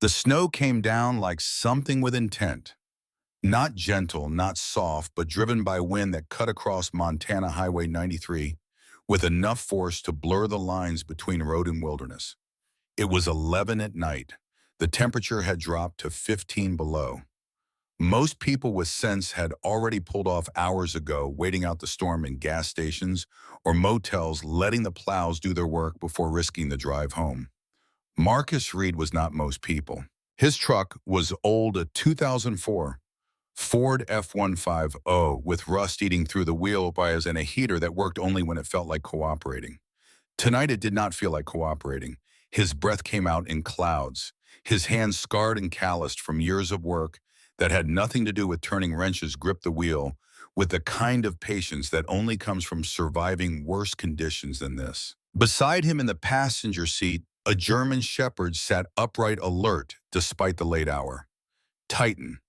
The snow came down like something with intent. Not gentle, not soft, but driven by wind that cut across Montana Highway 93 with enough force to blur the lines between road and wilderness. It was 11 at night. The temperature had dropped to 15 below. Most people with sense had already pulled off hours ago, waiting out the storm in gas stations or motels, letting the plows do their work before risking the drive home. Marcus Reed was not most people. His truck was old, a 2004 Ford F-150 with rust eating through the wheel bars and a heater that worked only when it felt like cooperating. Tonight it did not feel like cooperating. His breath came out in clouds, his hands scarred and calloused from years of work that had nothing to do with turning wrenches gripped the wheel with the kind of patience that only comes from surviving worse conditions than this. Beside him in the passenger seat, a German shepherd sat upright, alert despite the late hour. Titan,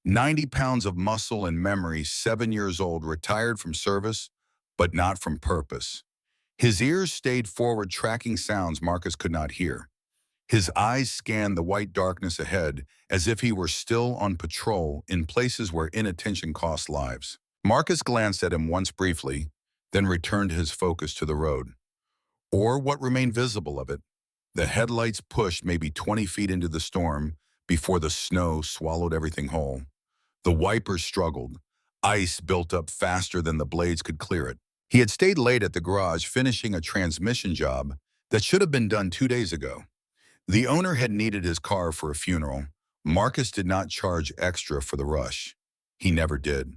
90 pounds of muscle and memory, 7 years old, retired from service, but not from purpose. His ears stayed forward, tracking sounds Marcus could not hear. His eyes scanned the white darkness ahead as if he were still on patrol in places where inattention cost lives. Marcus glanced at him once briefly, then returned his focus to the road, or what remained visible of it. The headlights pushed maybe 20 feet into the storm before the snow swallowed everything whole. The wipers struggled. Ice built up faster than the blades could clear it. He had stayed late at the garage finishing a transmission job that should have been done 2 days ago. The owner had needed his car for a funeral. Marcus did not charge extra for the rush. He never did.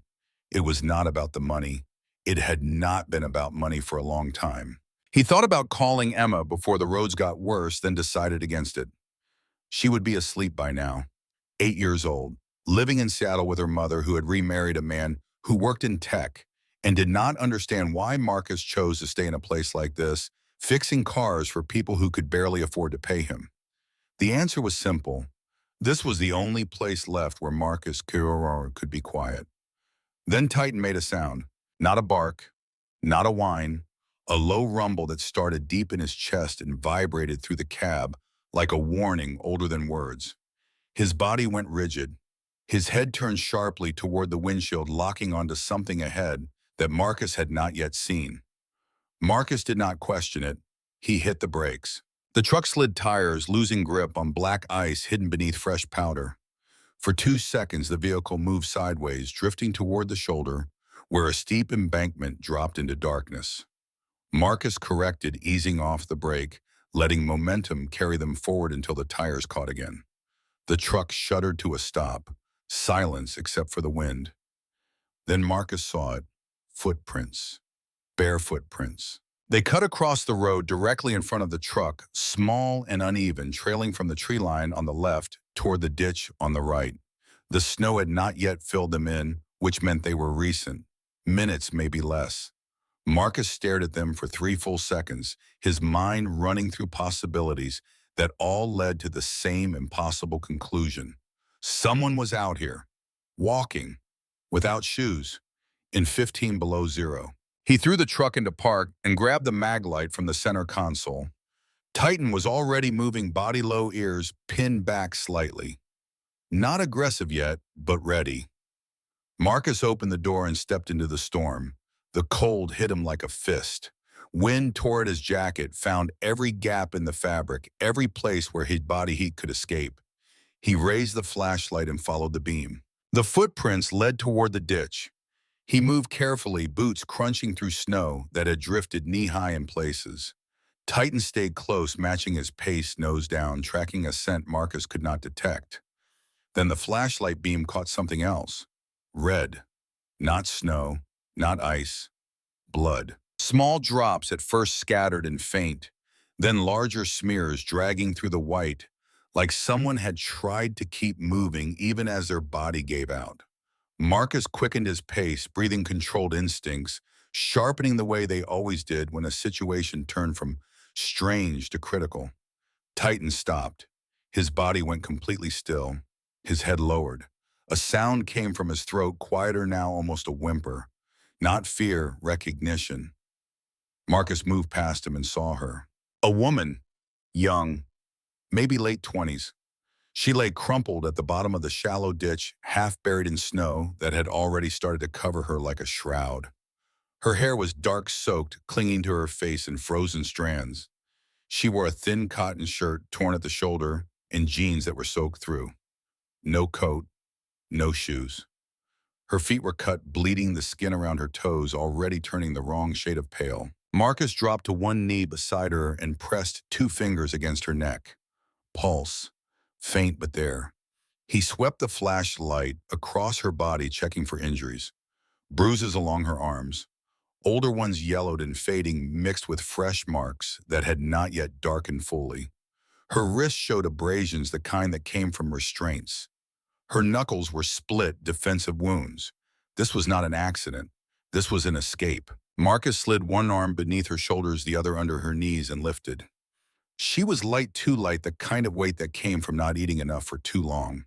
It was not about the money. It had not been about money for a long time. He thought about calling Emma before the roads got worse, then decided against it. She would be asleep by now, 8 years old, living in Seattle with her mother who had remarried a man who worked in tech and did not understand why Marcus chose to stay in a place like this, fixing cars for people who could barely afford to pay him. The answer was simple. This was the only place left where Marcus could be quiet. Then Titan made a sound, not a bark, not a whine, a low rumble that started deep in his chest and vibrated through the cab like a warning older than words. His body went rigid. His head turned sharply toward the windshield, locking onto something ahead that Marcus had not yet seen. Marcus did not question it. He hit the brakes. The truck slid tires, losing grip on black ice hidden beneath fresh powder. For 2 seconds, the vehicle moved sideways, drifting toward the shoulder, where a steep embankment dropped into darkness. Marcus corrected, easing off the brake, letting momentum carry them forward until the tires caught again. The truck shuddered to a stop, silence except for the wind. Then Marcus saw it. Footprints. Barefoot prints. They cut across the road directly in front of the truck, small and uneven, trailing from the tree line on the left toward the ditch on the right. The snow had not yet filled them in, which meant they were recent. Minutes, maybe less. Marcus stared at them for 3 full seconds, his mind running through possibilities that all led to the same impossible conclusion. Someone was out here, walking, without shoes, in 15 below zero. He threw the truck into park and grabbed the mag light from the center console. Titan was already moving, body low, ears pinned back slightly. Not aggressive yet, but ready. Marcus opened the door and stepped into the storm. The cold hit him like a fist. Wind tore at his jacket, found every gap in the fabric, every place where his body heat could escape. He raised the flashlight and followed the beam. The footprints led toward the ditch. He moved carefully, boots crunching through snow that had drifted knee-high in places. Titan stayed close, matching his pace, nose down, tracking a scent Marcus could not detect. Then the flashlight beam caught something else. Red. Not snow, not ice. Blood. Small drops at first scattered and faint, then larger smears dragging through the white, like someone had tried to keep moving even as their body gave out. Marcus quickened his pace, breathing controlled instincts, sharpening the way they always did when a situation turned from strange to critical. Titan stopped. His body went completely still, his head lowered. A sound came from his throat, quieter now, almost a whimper. Not fear, recognition. Marcus moved past him and saw her. A woman, young, maybe late 20s. She lay crumpled at the bottom of the shallow ditch, half buried in snow that had already started to cover her like a shroud. Her hair was dark-soaked, clinging to her face in frozen strands. She wore a thin cotton shirt torn at the shoulder and jeans that were soaked through. No coat, no shoes. Her feet were cut, bleeding, the skin around her toes already turning the wrong shade of pale. Marcus dropped to one knee beside her and pressed two fingers against her neck. Pulse, faint but there. He swept the flashlight across her body, checking for injuries. Bruises along her arms, older ones yellowed and fading, mixed with fresh marks that had not yet darkened fully. Her wrists showed abrasions, the kind that came from restraints. Her knuckles were split, defensive wounds. This was not an accident. This was an escape. Marcus slid one arm beneath her shoulders, the other under her knees, and lifted. She was light, too light, the kind of weight that came from not eating enough for too long.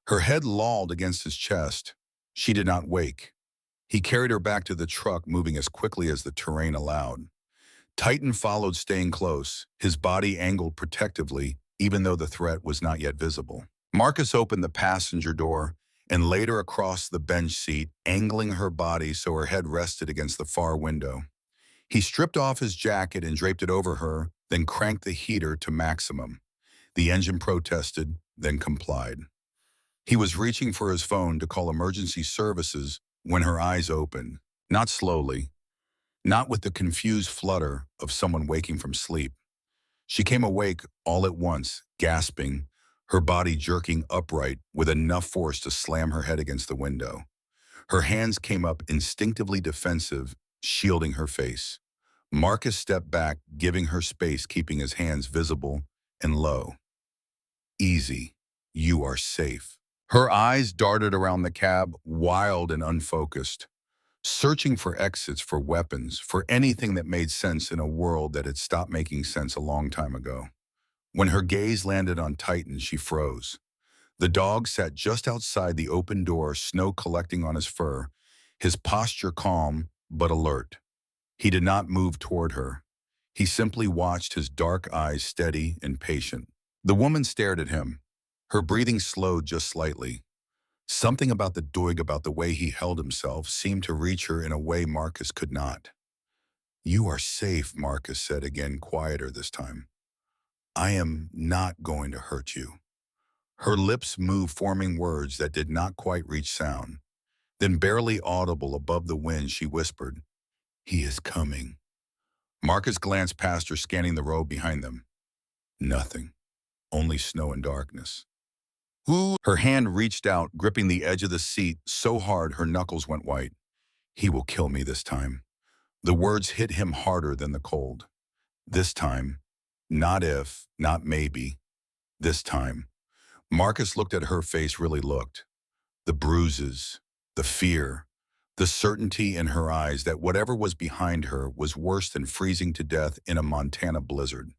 Her head lolled against his chest. She did not wake. He carried her back to the truck, moving as quickly as the terrain allowed. Titan followed, staying close, his body angled protectively, even though the threat was not yet visible. Marcus opened the passenger door and laid her across the bench seat, angling her body so her head rested against the far window. He stripped off his jacket and draped it over her, then cranked the heater to maximum. The engine protested, then complied. He was reaching for his phone to call emergency services when her eyes opened, not slowly, not with the confused flutter of someone waking from sleep. She came awake all at once, gasping, her body jerking upright with enough force to slam her head against the window. Her hands came up, instinctively defensive, shielding her face. Marcus stepped back, giving her space, keeping his hands visible and low. Easy. You are safe. Her eyes darted around the cab, wild and unfocused, searching for exits, for weapons, for anything that made sense in a world that had stopped making sense a long time ago. When her gaze landed on Titan, she froze. The dog sat just outside the open door, snow collecting on his fur, his posture calm but alert. He did not move toward her. He simply watched, his dark eyes steady and patient. The woman stared at him. Her breathing slowed just slightly. Something about the dog, about the way he held himself, seemed to reach her in a way Marcus could not. "You are safe," Marcus said again, quieter this time. "I am not going to hurt you." Her lips moved, forming words that did not quite reach sound. Then, barely audible above the wind, she whispered, "He is coming." Marcus glanced past her, scanning the road behind them. Nothing. Only snow and darkness. Ooh! Her hand reached out, gripping the edge of the seat so hard her knuckles went white. "He will kill me this time." The words hit him harder than the cold. This time. Not if, not maybe. This time. Marcus looked at her face, really looked. The bruises, the fear, the certainty in her eyes that whatever was behind her was worse than freezing to death in a Montana blizzard.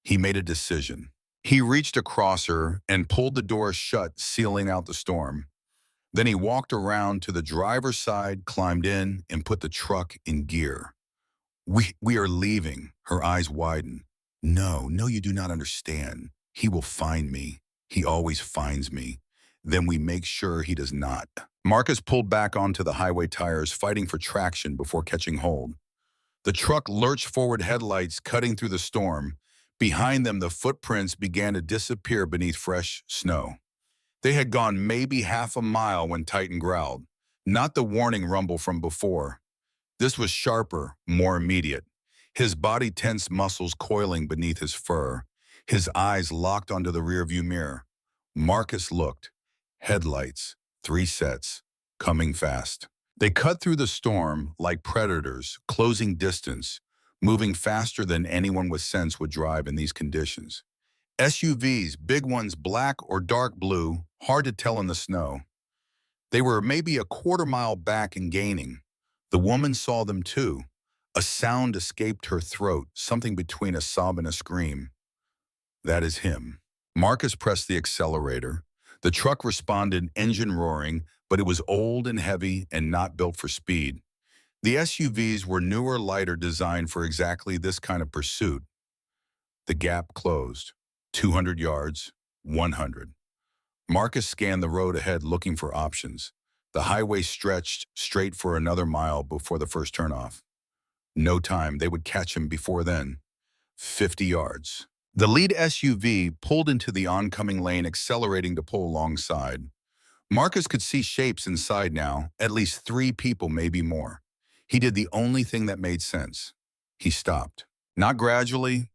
He made a decision. He reached across her and pulled the door shut, sealing out the storm. Then he walked around to the driver's side, climbed in, and put the truck in gear. We are leaving." Her eyes widened. No, you do not understand. He will find me. He always finds me. Then we make sure he does not." Marcus pulled back onto the highway tires, fighting for traction before catching hold. The truck lurched forward, headlights cutting through the storm. Behind them, the footprints began to disappear beneath fresh snow. They had gone maybe half a mile when Titan growled. Not the warning rumble from before. This was sharper, more immediate. His body tense, muscles coiling beneath his fur. His eyes locked onto the rearview mirror. Marcus looked. Headlights, 3 sets, coming fast. They cut through the storm like predators, closing distance, moving faster than anyone with sense would drive in these conditions. SUVs, big ones, black or dark blue, hard to tell in the snow. They were maybe a quarter-mile back and gaining. The woman saw them too. A sound escaped her throat, something between a sob and a scream. That is him. Marcus pressed the accelerator. The truck responded, engine roaring, but it was old and heavy and not built for speed. The SUVs were newer, lighter, designed for exactly this kind of pursuit. The gap closed. 200 yards, 100. Marcus scanned the road ahead looking for options. The highway stretched straight for another mile before the first turnoff. No time, they would catch him before then. 50 yards. The lead SUV pulled into the oncoming lane, accelerating to pull alongside. Marcus could see shapes inside now, at least 3 people, maybe more. He did the only thing that made sense. He stopped. Not gradually,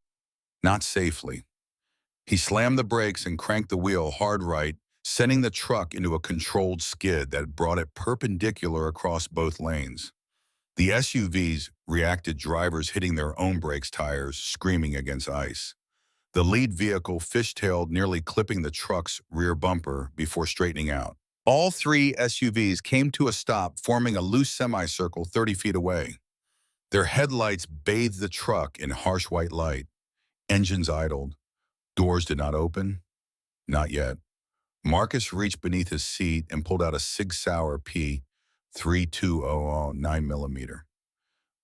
not safely. He slammed the brakes and cranked the wheel hard right, sending the truck into a controlled skid that brought it perpendicular across both lanes. The SUVs reacted, drivers hitting their own brakes tires, screaming against ice. The lead vehicle fishtailed, nearly clipping the truck's rear bumper before straightening out. All 3 SUVs came to a stop, forming a loose semicircle 30 feet away. Their headlights bathed the truck in harsh white light. Engines idled. Doors did not open. Not yet. Marcus reached beneath his seat and pulled out a Sig Sauer P 3200 9mm.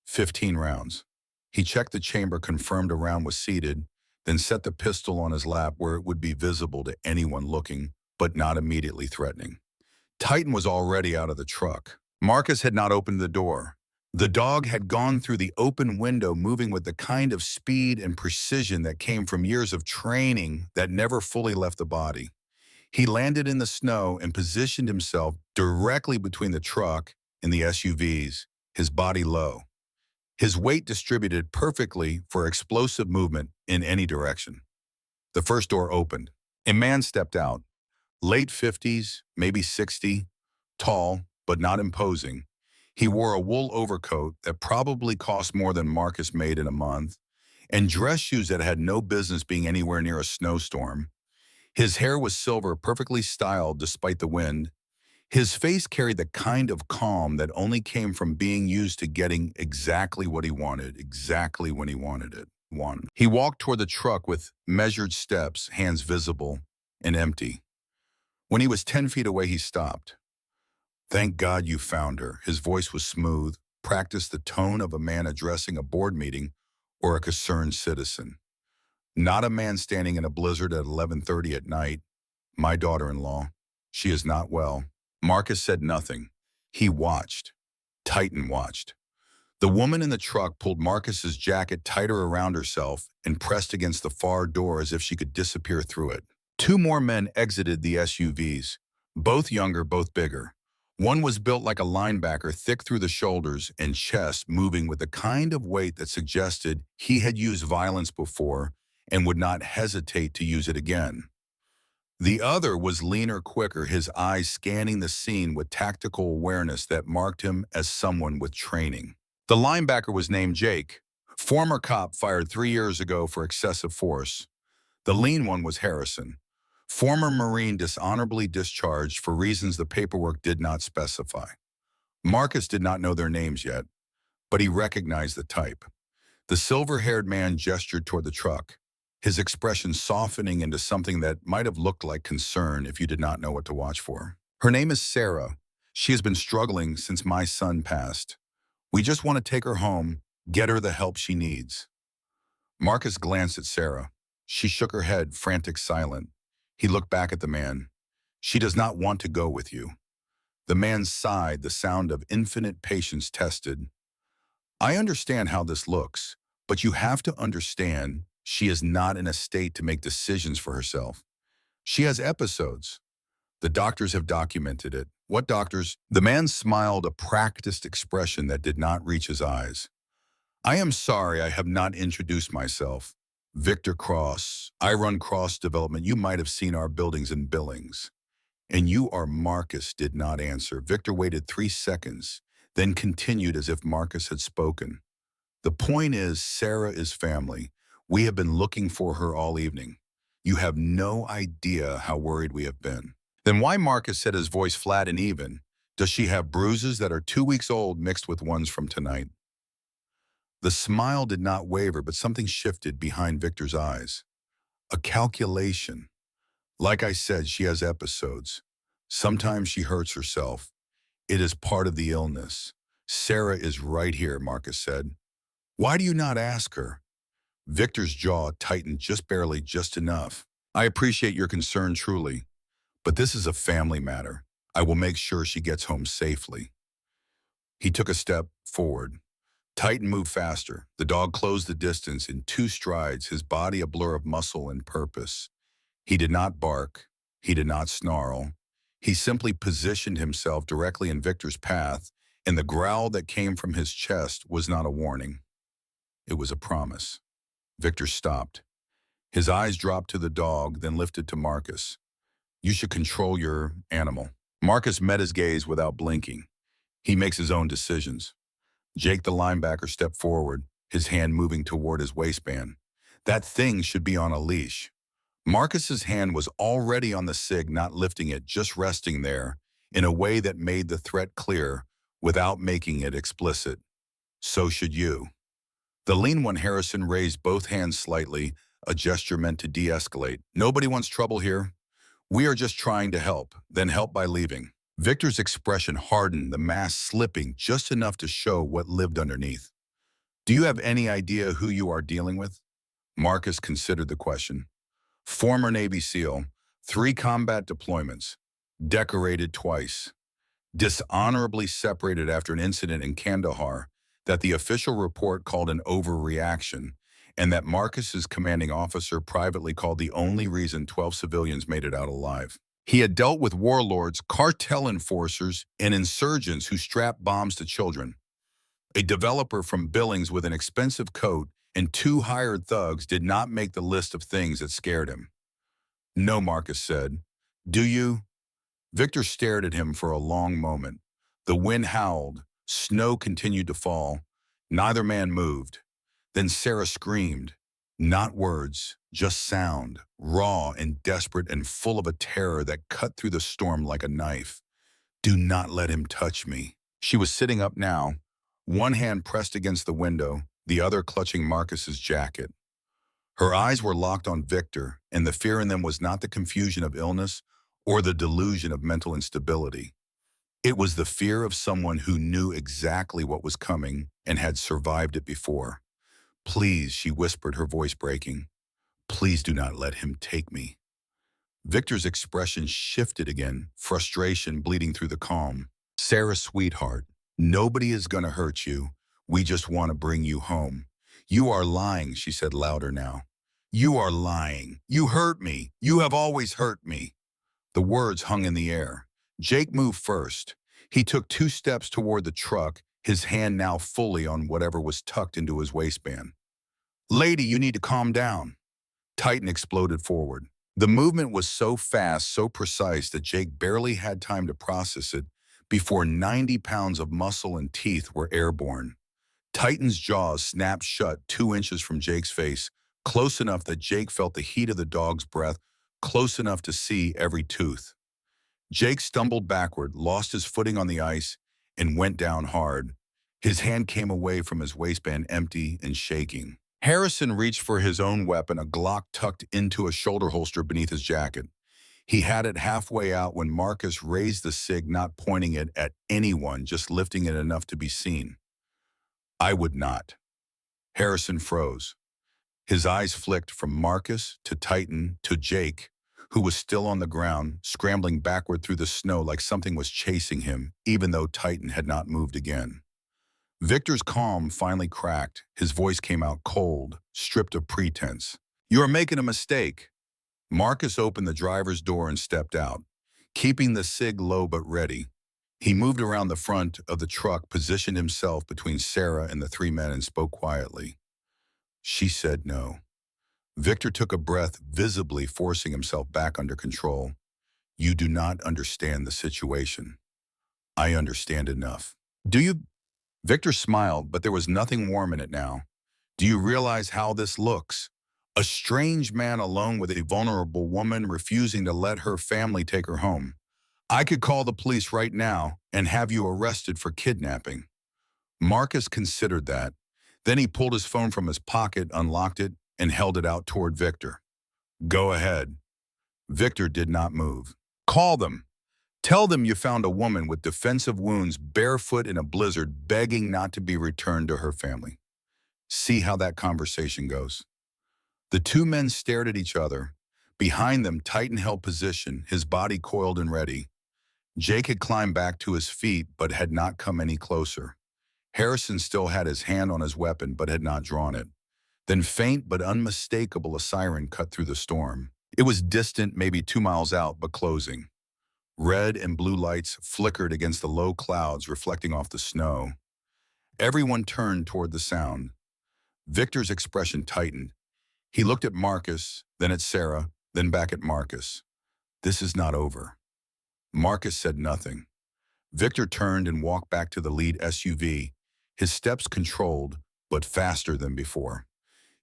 15 rounds. He checked the chamber, confirmed a round was seated, then set the pistol on his lap where it would be visible to anyone looking, but not immediately threatening. Titan was already out of the truck. Marcus had not opened the door. The dog had gone through the open window, moving with the kind of speed and precision that came from years of training that never fully left the body. He landed in the snow and positioned himself directly between the truck and the SUVs, his body low. His weight distributed perfectly for explosive movement in any direction. The first door opened. A man stepped out. Late 50s, maybe 60, tall, but not imposing. He wore a wool overcoat that probably cost more than Marcus made in a month, and dress shoes that had no business being anywhere near a snowstorm. His hair was silver, perfectly styled despite the wind. His face carried the kind of calm that only came from being used to getting exactly what he wanted, exactly when he wanted it. He walked toward the truck with measured steps, hands visible and empty. When he was 10 feet away, he stopped. "Thank God you found her." His voice was smooth, practiced the tone of a man addressing a board meeting or a concerned citizen. Not a man standing in a blizzard at 11:30 at night. "My daughter-in-law. She is not well." Marcus said nothing. He watched. Titan watched. The woman in the truck pulled Marcus's jacket tighter around herself and pressed against the far door as if she could disappear through it. 2 more men exited the SUVs, both younger, both bigger. One was built like a linebacker, thick through the shoulders and chest, moving with the kind of weight that suggested he had used violence before and would not hesitate to use it again. The other was leaner, quicker, his eyes scanning the scene with tactical awareness that marked him as someone with training. The linebacker was named Jake, former cop fired 3 years ago for excessive force. The lean one was Harrison, former Marine dishonorably discharged for reasons the paperwork did not specify. Marcus did not know their names yet, but he recognized the type. The silver-haired man gestured toward the truck, his expression softening into something that might have looked like concern if you did not know what to watch for. "Her name is Sarah. She has been struggling since my son passed. We just want to take her home, get her the help she needs." Marcus glanced at Sarah. She shook her head, frantic, silent. He looked back at the man. "She does not want to go with you." The man sighed, the sound of infinite patience tested. "I understand how this looks, but you have to understand she is not in a state to make decisions for herself. She has episodes. The doctors have documented it." "What doctors?" The man smiled, a practiced expression that did not reach his eyes. "I am sorry I have not introduced myself. Victor Cross. I run Cross Development. You might have seen our buildings in Billings." "And you are Marcus," did not answer. Victor waited 3 seconds, then continued as if Marcus had spoken. "The point is, Sarah is family. We have been looking for her all evening. You have no idea how worried we have been." "Then why," Marcus said, his voice flat and even, "does she have bruises that are 2 weeks old mixed with ones from tonight?" The smile did not waver, but something shifted behind Victor's eyes. A calculation. "Like I said, she has episodes. Sometimes she hurts herself. It is part of the illness. Sarah is right here," Marcus said. "Why do you not ask her?" Victor's jaw tightened just barely, just enough. "I appreciate your concern truly, But this is a family matter. I will make sure she gets home safely. He took a step forward. Titan moved faster. The dog closed the distance in 2 strides, his body a blur of muscle and purpose. He did not bark. He did not snarl. He simply positioned himself directly in Victor's path, and the growl that came from his chest was not a warning. It was a promise. Victor stopped. His eyes dropped to the dog, then lifted to Marcus. You should control your animal. Marcus met his gaze without blinking. He makes his own decisions. Jake the linebacker stepped forward, his hand moving toward his waistband. That thing should be on a leash. Marcus's hand was already on the SIG, not lifting it, just resting there, in a way that made the threat clear without making it explicit. So should you. The lean one Harrison raised both hands slightly, a gesture meant to de-escalate. Nobody wants trouble here. We are just trying to help, then help by leaving. Victor's expression hardened, the mask slipping just enough to show what lived underneath. Do you have any idea who you are dealing with? Marcus considered the question. Former Navy SEAL, 3 combat deployments, decorated twice, dishonorably separated after an incident in Kandahar that the official report called an overreaction, and that Marcus's commanding officer privately called the only reason 12 civilians made it out alive. He had dealt with warlords, cartel enforcers, and insurgents who strapped bombs to children. A developer from Billings with an expensive coat and 2 hired thugs did not make the list of things that scared him. No, Marcus said. Do you? Victor stared at him for a long moment. The wind howled. Snow continued to fall. Neither man moved. Then Sarah screamed. Not words, just sound, raw and desperate and full of a terror that cut through the storm like a knife. Do not let him touch me. She was sitting up now, one hand pressed against the window, the other clutching Marcus's jacket. Her eyes were locked on Victor, and the fear in them was not the confusion of illness or the delusion of mental instability. It was the fear of someone who knew exactly what was coming and had survived it before. Please, she whispered, her voice breaking. Please do not let him take me. Victor's expression shifted again, frustration bleeding through the calm. Sarah, sweetheart, nobody is going to hurt you. We just want to bring you home. You are lying, she said louder now. You are lying. You hurt me. You have always hurt me. The words hung in the air. Jake moved first. He took 2 steps toward the truck, his hand now fully on whatever was tucked into his waistband. Lady, you need to calm down. Titan exploded forward. The movement was so fast, so precise that Jake barely had time to process it before 90 pounds of muscle and teeth were airborne. Titan's jaws snapped shut 2 inches from Jake's face, close enough that Jake felt the heat of the dog's breath, close enough to see every tooth. Jake stumbled backward, lost his footing on the ice, and went down hard. His hand came away from his waistband empty and shaking. Harrison reached for his own weapon, a Glock tucked into a shoulder holster beneath his jacket. He had it halfway out when Marcus raised the SIG, not pointing it at anyone, just lifting it enough to be seen. I would not. Harrison froze. His eyes flicked from Marcus to Titan to Jake, who was still on the ground, scrambling backward through the snow like something was chasing him, even though Titan had not moved again. Victor's calm finally cracked. His voice came out cold, stripped of pretense. You are making a mistake. Marcus opened the driver's door and stepped out, keeping the SIG low but ready. He moved around the front of the truck, positioned himself between Sarah and the 3 men, and spoke quietly. She said no. Victor took a breath, visibly forcing himself back under control. You do not understand the situation. I understand enough. Do you? Victor smiled, but there was nothing warm in it now. Do you realize how this looks? A strange man alone with a vulnerable woman, refusing to let her family take her home. I could call the police right now and have you arrested for kidnapping. Marcus considered that. Then he pulled his phone from his pocket, unlocked it, and held it out toward Victor. Go ahead. Victor did not move. Call them. Tell them you found a woman with defensive wounds, barefoot in a blizzard, begging not to be returned to her family. See how that conversation goes. The 2 men stared at each other, Behind them, Titan held position, his body coiled and ready. Jake had climbed back to his feet but had not come any closer. Harrison still had his hand on his weapon but had not drawn it. Then faint but unmistakable a siren cut through the storm. It was distant, maybe 2 miles out, but closing. Red and blue lights flickered against the low clouds reflecting off the snow. Everyone turned toward the sound. Victor's expression tightened. He looked at Marcus, then at Sarah, then back at Marcus. This is not over. Marcus said nothing. Victor turned and walked back to the lead SUV, his steps controlled, but faster than before.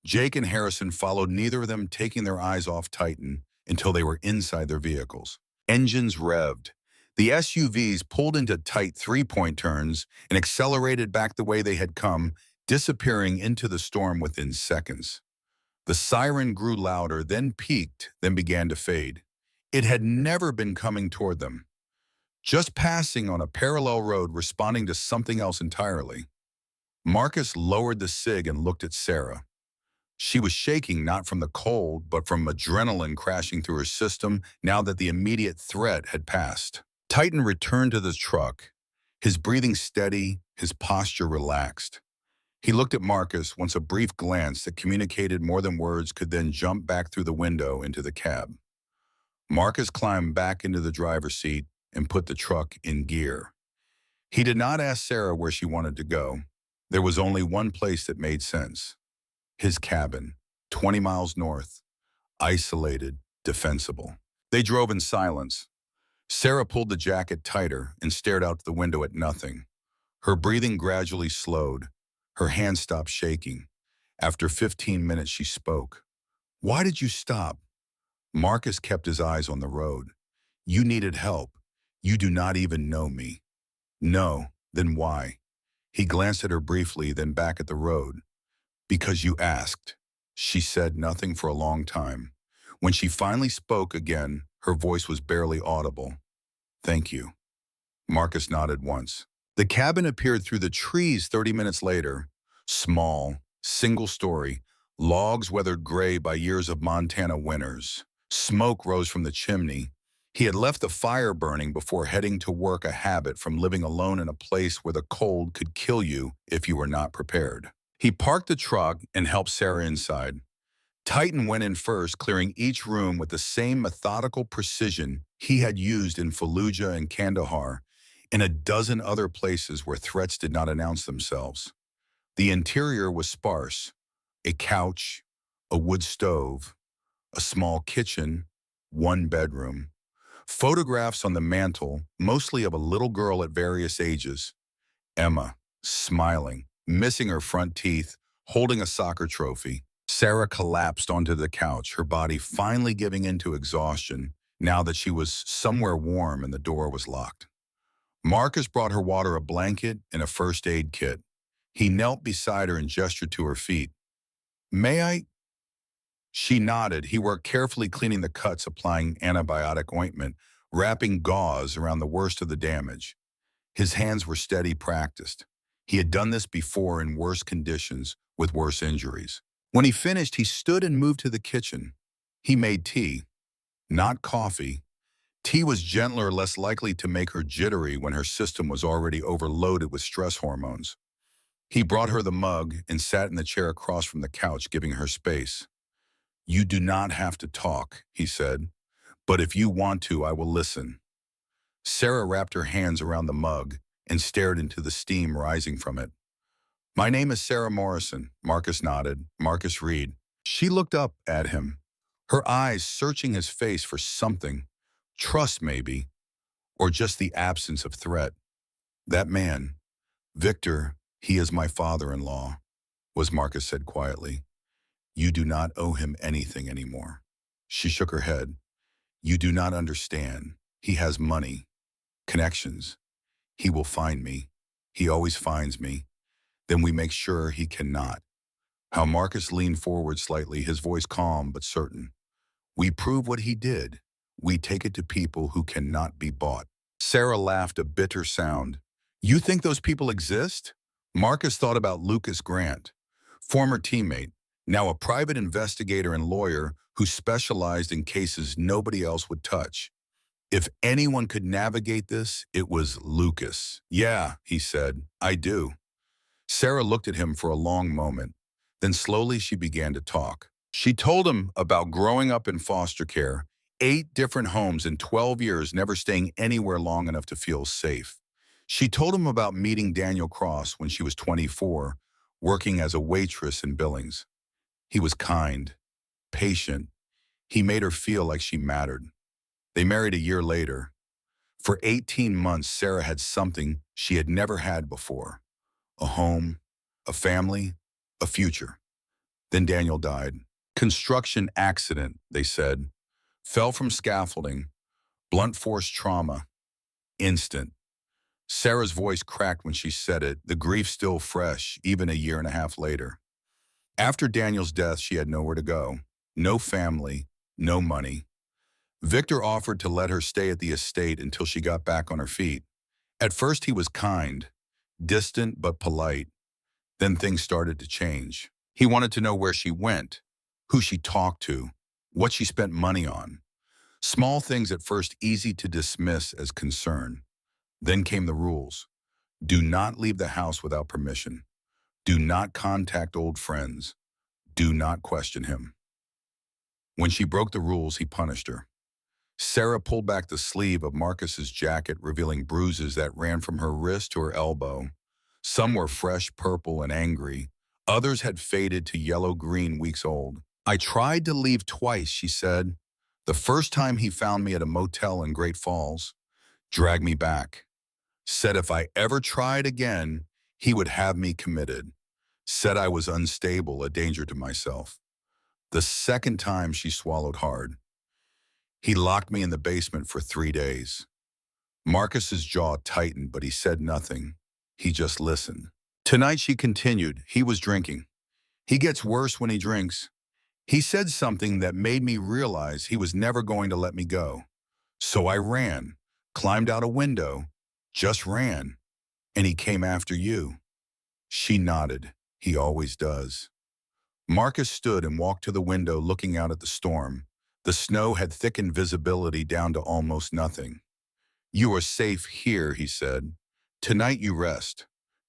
Jake and Harrison followed, neither of them taking their eyes off Titan until they were inside their vehicles. Engines revved. The SUVs pulled into tight three-point turns and accelerated back the way they had come, disappearing into the storm within seconds. The siren grew louder, then peaked, then began to fade. It had never been coming toward them. Just passing on a parallel road, responding to something else entirely. Marcus lowered the SIG and looked at Sarah. She was shaking not from the cold, but from adrenaline crashing through her system now that the immediate threat had passed. Titan returned to the truck, his breathing steady, his posture relaxed. He looked at Marcus, once a brief glance that communicated more than words could, then jump back through the window into the cab. Marcus climbed back into the driver's seat and put the truck in gear. He did not ask Sarah where she wanted to go. There was only one place that made sense. His cabin, 20 miles north, isolated, defensible. They drove in silence. Sarah pulled the jacket tighter and stared out the window at nothing. Her breathing gradually slowed. Her hands stopped shaking. After 15 minutes, she spoke. "Why did you stop?" Marcus kept his eyes on the road. "You needed help. You do not even know me." "No, then why?" He glanced at her briefly, then back at the road. "Because you asked." She said nothing for a long time. When she finally spoke again, her voice was barely audible. "Thank you." Marcus nodded once. The cabin appeared through the trees 30 minutes later. Small, single story, logs weathered gray by years of Montana winters. Smoke rose from the chimney. He had left the fire burning before heading to work, a habit from living alone in a place where the cold could kill you if you were not prepared. He parked the truck and helped Sarah inside. Titan went in first, clearing each room with the same methodical precision he had used in Fallujah and Kandahar, and a dozen other places where threats did not announce themselves. The interior was sparse: a couch, a wood stove, a small kitchen, one bedroom. Photographs on the mantel, mostly of a little girl at various ages. Emma, smiling, missing her front teeth, holding a soccer trophy. Sarah collapsed onto the couch, her body finally giving in to exhaustion now that she was somewhere warm and the door was locked. Marcus brought her water, a blanket, and a first aid kit. He knelt beside her and gestured to her feet. "May I?" She nodded. He worked carefully, cleaning the cuts, applying antibiotic ointment, wrapping gauze around the worst of the damage. His hands were steady, practiced. He had done this before in worse conditions, with worse injuries. When he finished, he stood and moved to the kitchen. He made tea. Not coffee. Tea was gentler, less likely to make her jittery when her system was already overloaded with stress hormones. He brought her the mug and sat in the chair across from the couch, giving her space. "You do not have to talk," he said, "but if you want to, I will listen." Sarah wrapped her hands around the mug and stared into the steam rising from it. "My name is Sarah Morrison." Marcus nodded. "Marcus Reed." She looked up at him, her eyes searching his face for something. Trust, maybe, or just the absence of threat. "That man, Victor, he is my father-in-law," was Marcus said quietly. "You do not owe him anything anymore." She shook her head. "You do not understand. He has money, connections. He will find me. He always finds me. Then we make sure he cannot." How Marcus leaned forward slightly, his voice calm but certain. "We prove what he did. We take it to people who cannot be bought." Sarah laughed, a bitter sound. "You think those people exist?" Marcus thought about Lucas Grant, former teammate, now a private investigator and lawyer who specialized in cases nobody else would touch. If anyone could navigate this, it was Lucas. "Yeah," he said, "I do." Sarah looked at him for a long moment. Then slowly she began to talk. She told him about growing up in foster care, 8 different homes in 12 years, never staying anywhere long enough to feel safe. She told him about meeting Daniel Cross when she was 24, working as a waitress in Billings. He was kind, patient. He made her feel like she mattered. They married a year later. For 18 months, Sarah had something she had never had before: a home, a family, a future. Then Daniel died. Construction accident, they said. Fell from scaffolding, blunt force trauma, instant. Sarah's voice cracked when she said it, the grief still fresh, even a year and a half later. After Daniel's death, she had nowhere to go. No family, no money. Victor offered to let her stay at the estate until she got back on her feet. At first he was kind, distant but polite. Then things started to change. He wanted to know where she went, who she talked to, what she spent money on. Small things at first easy to dismiss as concern. Then came the rules. Do not leave the house without permission. Do not contact old friends. Do not question him. When she broke the rules, he punished her. Sarah pulled back the sleeve of Marcus's jacket, revealing bruises that ran from her wrist to her elbow. Some were fresh purple and angry. Others had faded to yellow-green, weeks old. "I tried to leave twice," she said. "The first time he found me at a motel in Great Falls, dragged me back. Said if I ever tried again, he would have me committed. Said I was unstable, a danger to myself." The second time, she swallowed hard. "He locked me in the basement for 3 days. Marcus's jaw tightened, but he said nothing. He just listened. Tonight, she continued, he was drinking. He gets worse when he drinks. He said something that made me realize he was never going to let me go. So I ran, climbed out a window, just ran, and he came after you." She nodded. He always does. Marcus stood and walked to the window, looking out at the storm. The snow had thickened visibility down to almost nothing. "You are safe here," he said. "Tonight you rest.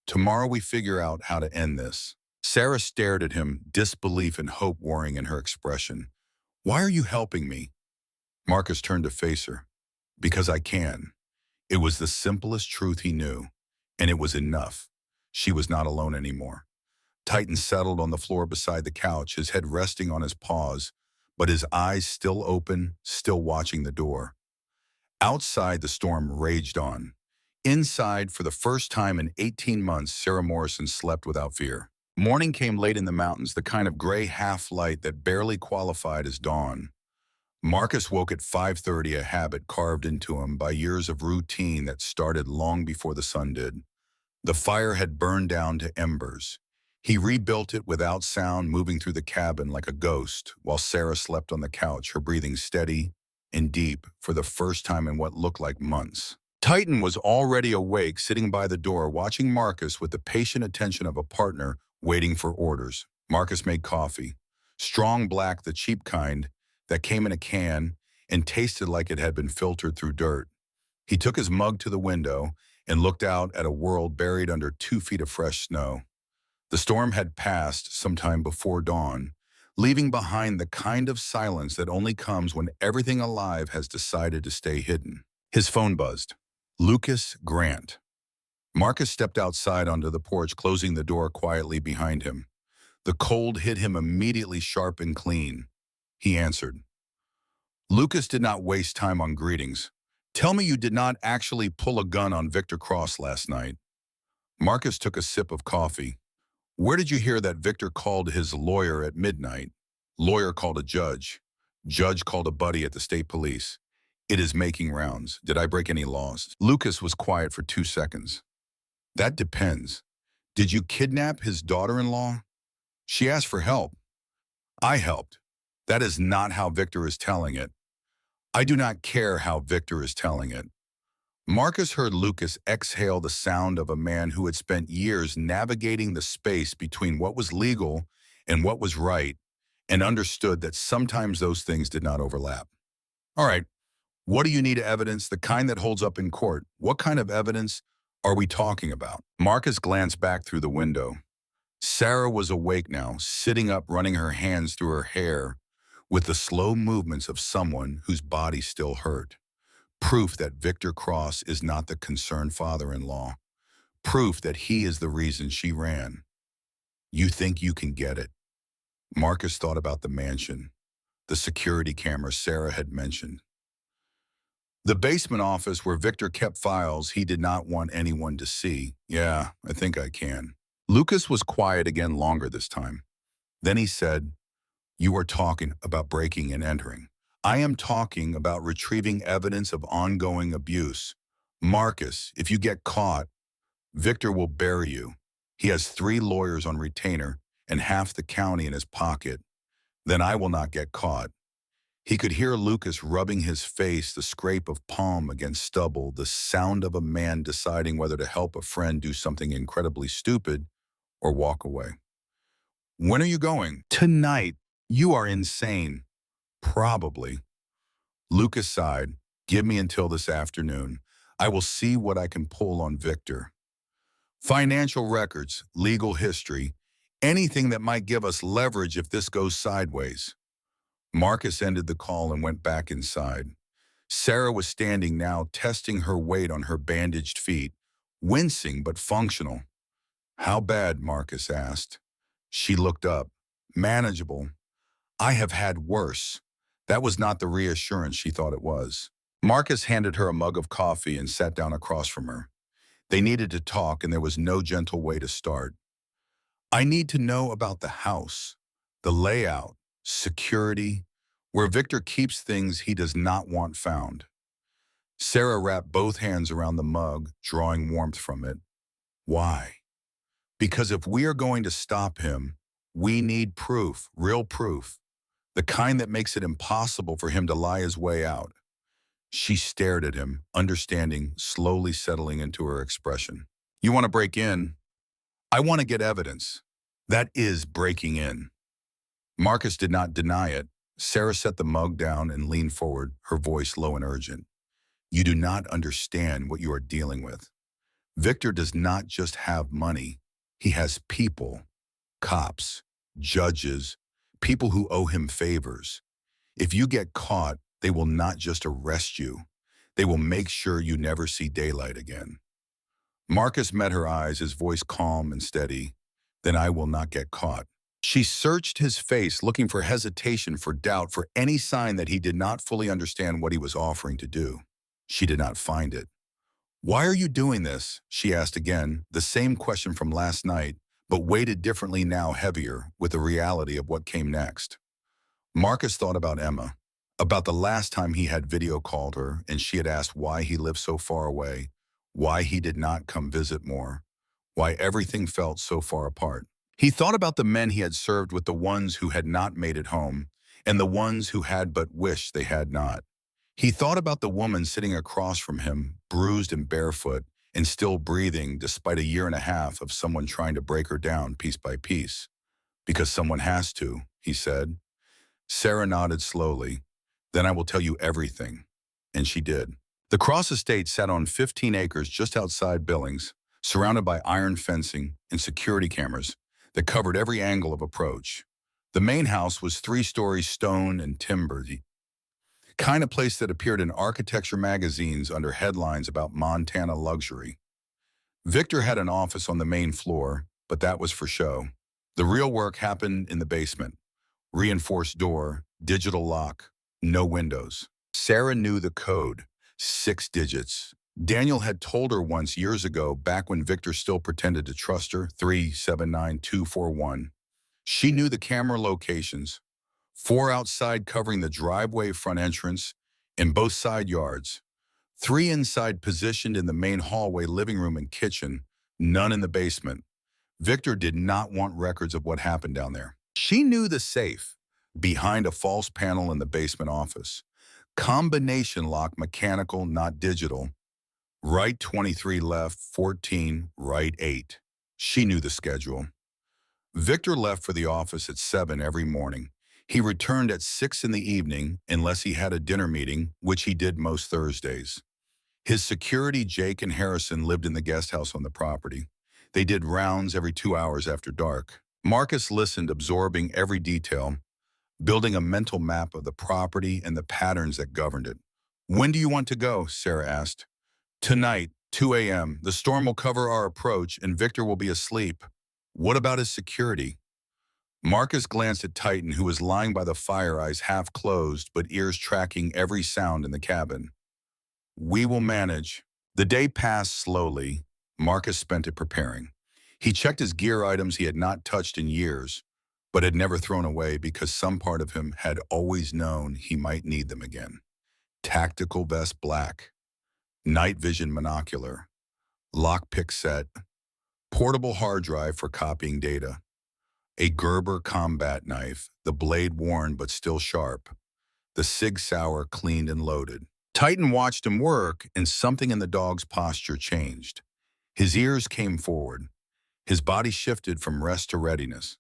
Tomorrow we figure out how to end this." Sarah stared at him, disbelief and hope warring in her expression. "Why are you helping me?" Marcus turned to face her. "Because I can." It was the simplest truth he knew, and it was enough. She was not alone anymore. Titan settled on the floor beside the couch, his head resting on his paws, but his eyes still open, still watching the door. Outside, the storm raged on. Inside, for the first time in 18 months, Sarah Morrison slept without fear. Morning came late in the mountains, the kind of gray half-light that barely qualified as dawn. Marcus woke at 5:30, a habit carved into him by years of routine that started long before the sun did. The fire had burned down to embers. He rebuilt it without sound, moving through the cabin like a ghost, while Sarah slept on the couch, her breathing steady and deep for the first time in what looked like months. Titan was already awake, sitting by the door, watching Marcus with the patient attention of a partner waiting for orders. Marcus made coffee. Strong black, the cheap kind, that came in a can and tasted like it had been filtered through dirt. He took his mug to the window and looked out at a world buried under 2 feet of fresh snow. The storm had passed sometime before dawn, leaving behind the kind of silence that only comes when everything alive has decided to stay hidden. His phone buzzed. Lucas Grant. Marcus stepped outside onto the porch, closing the door quietly behind him. The cold hit him immediately, sharp and clean. He answered. Lucas did not waste time on greetings. "Tell me you did not actually pull a gun on Victor Cross last night." Marcus took a sip of coffee. "Where did you hear that Victor called his lawyer at midnight? Lawyer called a judge. Judge called a buddy at the state police. It is making rounds. Did I break any laws?" Lucas was quiet for 2 seconds. "That depends. Did you kidnap his daughter-in-law?" "She asked for help. I helped. That is not how Victor is telling it. I do not care how Victor is telling it." Marcus heard Lucas exhale, the sound of a man who had spent years navigating the space between what was legal and what was right, and understood that sometimes those things did not overlap. All right, what do you need evidence? The kind that holds up in court. What kind of evidence are we talking about? Marcus glanced back through the window. Sarah was awake now, sitting up, running her hands through her hair with the slow movements of someone whose body still hurt. Proof that Victor Cross is not the concerned father-in-law. Proof that he is the reason she ran. You think you can get it? Marcus thought about the mansion, the security camera Sarah had mentioned. The basement office where Victor kept files he did not want anyone to see. Yeah, I think I can. Lucas was quiet again longer this time. Then he said, "You are talking about breaking and entering. I am talking about retrieving evidence of ongoing abuse. Marcus, if you get caught, Victor will bury you. He has 3 lawyers on retainer and half the county in his pocket. Then I will not get caught." He could hear Lucas rubbing his face, the scrape of palm against stubble, the sound of a man deciding whether to help a friend do something incredibly stupid or walk away. "When are you going?" "Tonight." "You are insane." "Probably." Lucas sighed. "Give me until this afternoon. I will see what I can pull on Victor. Financial records, legal history, anything that might give us leverage if this goes sideways." Marcus ended the call and went back inside. Sarah was standing now, testing her weight on her bandaged feet, wincing but functional. "How bad?" Marcus asked. She looked up. "Manageable. I have had worse." That was not the reassurance she thought it was. Marcus handed her a mug of coffee and sat down across from her. They needed to talk, and there was no gentle way to start. "I need to know about the house, the layout, security, where Victor keeps things he does not want found." Sarah wrapped both hands around the mug, drawing warmth from it. "Why?" "Because if we are going to stop him, we need proof, real proof, the kind that makes it impossible for him to lie his way out." She stared at him, understanding, slowly settling into her expression. "You want to break in?" "I want to get evidence." "That is breaking in." Marcus did not deny it. Sarah set the mug down and leaned forward, her voice low and urgent. "You do not understand what you are dealing with. Victor does not just have money. He has people, cops, judges, people who owe him favors. If you get caught, they will not just arrest you. They will make sure you never see daylight again." Marcus met her eyes, his voice calm and steady. "Then I will not get caught." She searched his face, looking for hesitation, for doubt, for any sign that he did not fully understand what he was offering to do. She did not find it. "Why are you doing this?" she asked again, the same question from last night, but weighted differently now, heavier, with the reality of what came next. Marcus thought about Emma, about the last time he had video called her and she had asked why he lived so far away, why he did not come visit more, why everything felt so far apart. He thought about the men he had served with, the ones who had not made it home, and the ones who had but wished they had not. He thought about the woman sitting across from him, bruised and barefoot, and still breathing despite 1.5 years of someone trying to break her down piece by piece. "Because someone has to," he said. Sarah nodded slowly. "Then I will tell you everything." And she did. The Cross estate sat on 15 acres just outside Billings, surrounded by iron fencing and security cameras that covered every angle of approach. The main house was 3 stories, stone and timber, the kind of place that appeared in architecture magazines under headlines about Montana luxury. Victor had an office on the main floor, but that was for show. The real work happened in the basement. Reinforced door, digital lock, no windows. Sarah knew the code, 6 digits. Daniel had told her once years ago, back when Victor still pretended to trust her, 379241. She knew the camera locations, 4 outside covering the driveway, front entrance, and both side yards. 3 inside positioned in the main hallway, living room, and kitchen, none in the basement. Victor did not want records of what happened down there. She knew the safe, behind a false panel in the basement office. Combination lock, mechanical, not digital. Right 23, left 14, right 8. She knew the schedule. Victor left for the office at 7 every morning. He returned at 6 in the evening unless he had a dinner meeting, which he did most Thursdays. His security, Jake and Harrison, lived in the guest house on the property. They did rounds every 2 hours after dark. Marcus listened, absorbing every detail, building a mental map of the property and the patterns that governed it. "When do you want to go?" Sarah asked. "Tonight, 2 a.m. The storm will cover our approach and Victor will be asleep." "What about his security?" Marcus glanced at Titan, who was lying by the fire, eyes half closed but ears tracking every sound in the cabin. "We will manage." The day passed slowly. Marcus spent it preparing. He checked his gear, items he had not touched in years, but had never thrown away because some part of him had always known he might need them again. Tactical vest black, night vision monocular, lockpick set, portable hard drive for copying data, a Gerber combat knife, the blade worn but still sharp, the Sig Sauer cleaned and loaded. Titan watched him work, and something in the dog's posture changed. His ears came forward. His body shifted from rest to readiness.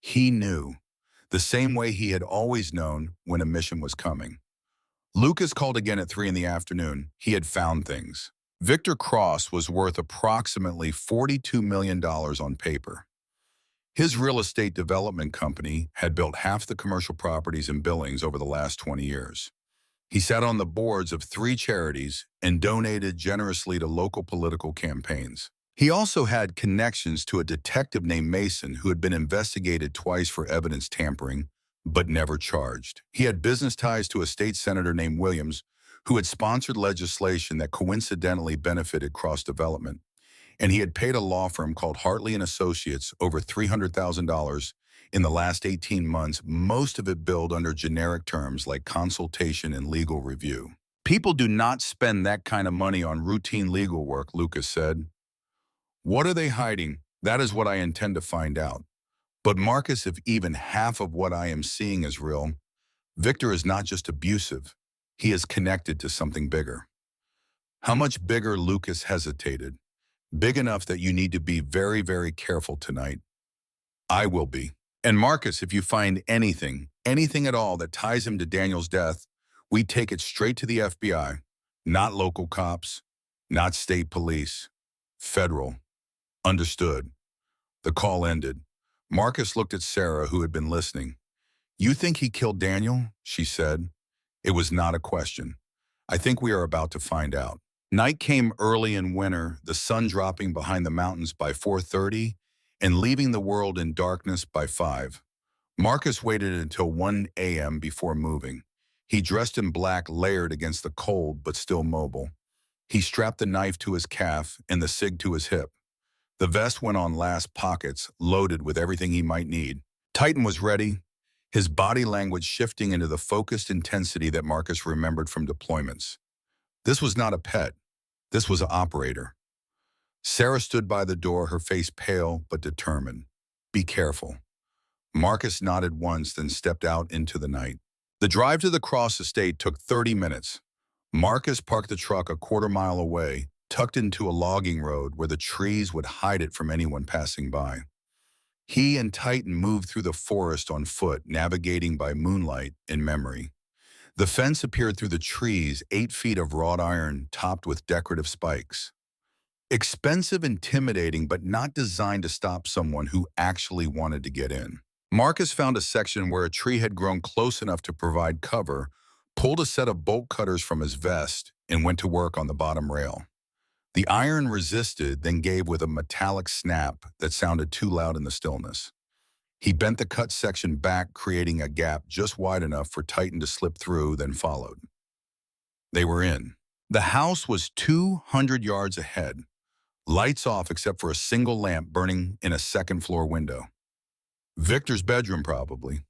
He knew, the same way he had always known when a mission was coming. Lucas called again at 3 in the afternoon. He had found things. Victor Cross was worth approximately $42 million on paper. His real estate development company had built half the commercial properties in Billings over the last 20 years. He sat on the boards of 3 charities and donated generously to local political campaigns. He also had connections to a detective named Mason who had been investigated twice for evidence tampering, but never charged. He had business ties to a state senator named Williams who had sponsored legislation that coincidentally benefited Cross Development. And he had paid a law firm called Hartley and Associates over $300,000 in the last 18 months, most of it billed under generic terms like consultation and legal review. "People do not spend that kind of money on routine legal work," Lucas said. "What are they hiding? That is what I intend to find out. But Marcus, if even half of what I am seeing is real, Victor is not just abusive. He is connected to something bigger." How much bigger? Lucas hesitated. "Big enough that you need to be very, very careful tonight." "I will be. And Marcus, if you find anything at all that ties him to Daniel's death, we take it straight to the FBI. Not local cops, not state police. Federal. Understood." The call ended. Marcus looked at Sarah, who had been listening. "You think he killed Daniel?" she said. It was not a question. "I think we are about to find out." Night came early in winter, the sun dropping behind the mountains by 4:30 and leaving the world in darkness by 5. Marcus waited until 1 a.m. before moving. He dressed in black, layered against the cold, but still mobile. He strapped the knife to his calf and the Sig to his hip. The vest went on last pockets, loaded with everything he might need. Titan was ready, his body language shifting into the focused intensity that Marcus remembered from deployments. This was not a pet. This was an operator. Sarah stood by the door, her face pale but determined. "Be careful." Marcus nodded once, then stepped out into the night. The drive to the Cross estate took 30 minutes. Marcus parked the truck a quarter-mile away, tucked into a logging road where the trees would hide it from anyone passing by. He and Titan moved through the forest on foot, navigating by moonlight in memory. The fence appeared through the trees, 8 feet of wrought iron topped with decorative spikes. Expensive, intimidating, but not designed to stop someone who actually wanted to get in. Marcus found a section where a tree had grown close enough to provide cover, pulled a set of bolt cutters from his vest, and went to work on the bottom rail. The iron resisted, then gave with a metallic snap that sounded too loud in the stillness. He bent the cut section back, creating a gap just wide enough for Titan to slip through, then followed. They were in. The house was 200 yards ahead, lights off except for a single lamp burning in a second-floor window. Victor's bedroom, probably.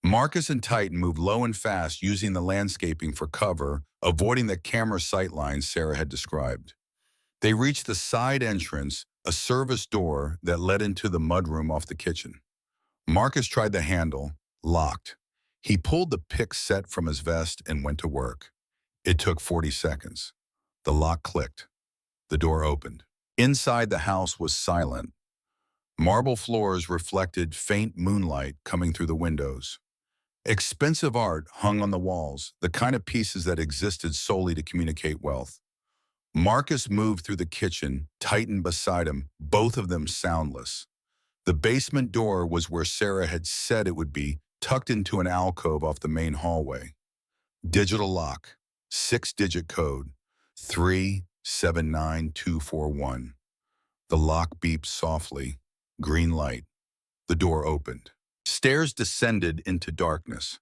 Marcus and Titan moved low and fast, using the landscaping for cover, avoiding the camera sight lines Sarah had described. They reached the side entrance, a service door that led into the mudroom off the kitchen. Marcus tried the handle, locked. He pulled the pick set from his vest and went to work. It took 40 seconds. The lock clicked. The door opened. Inside, the house was silent. Marble floors reflected faint moonlight coming through the windows. Expensive art hung on the walls, the kind of pieces that existed solely to communicate wealth. Marcus moved through the kitchen, Titan beside him, both of them soundless. The basement door was where Sarah had said it would be, tucked into an alcove off the main hallway. Digital lock, six-digit code, 379241. The lock beeped softly. Green light. The door opened. Stairs descended into darkness.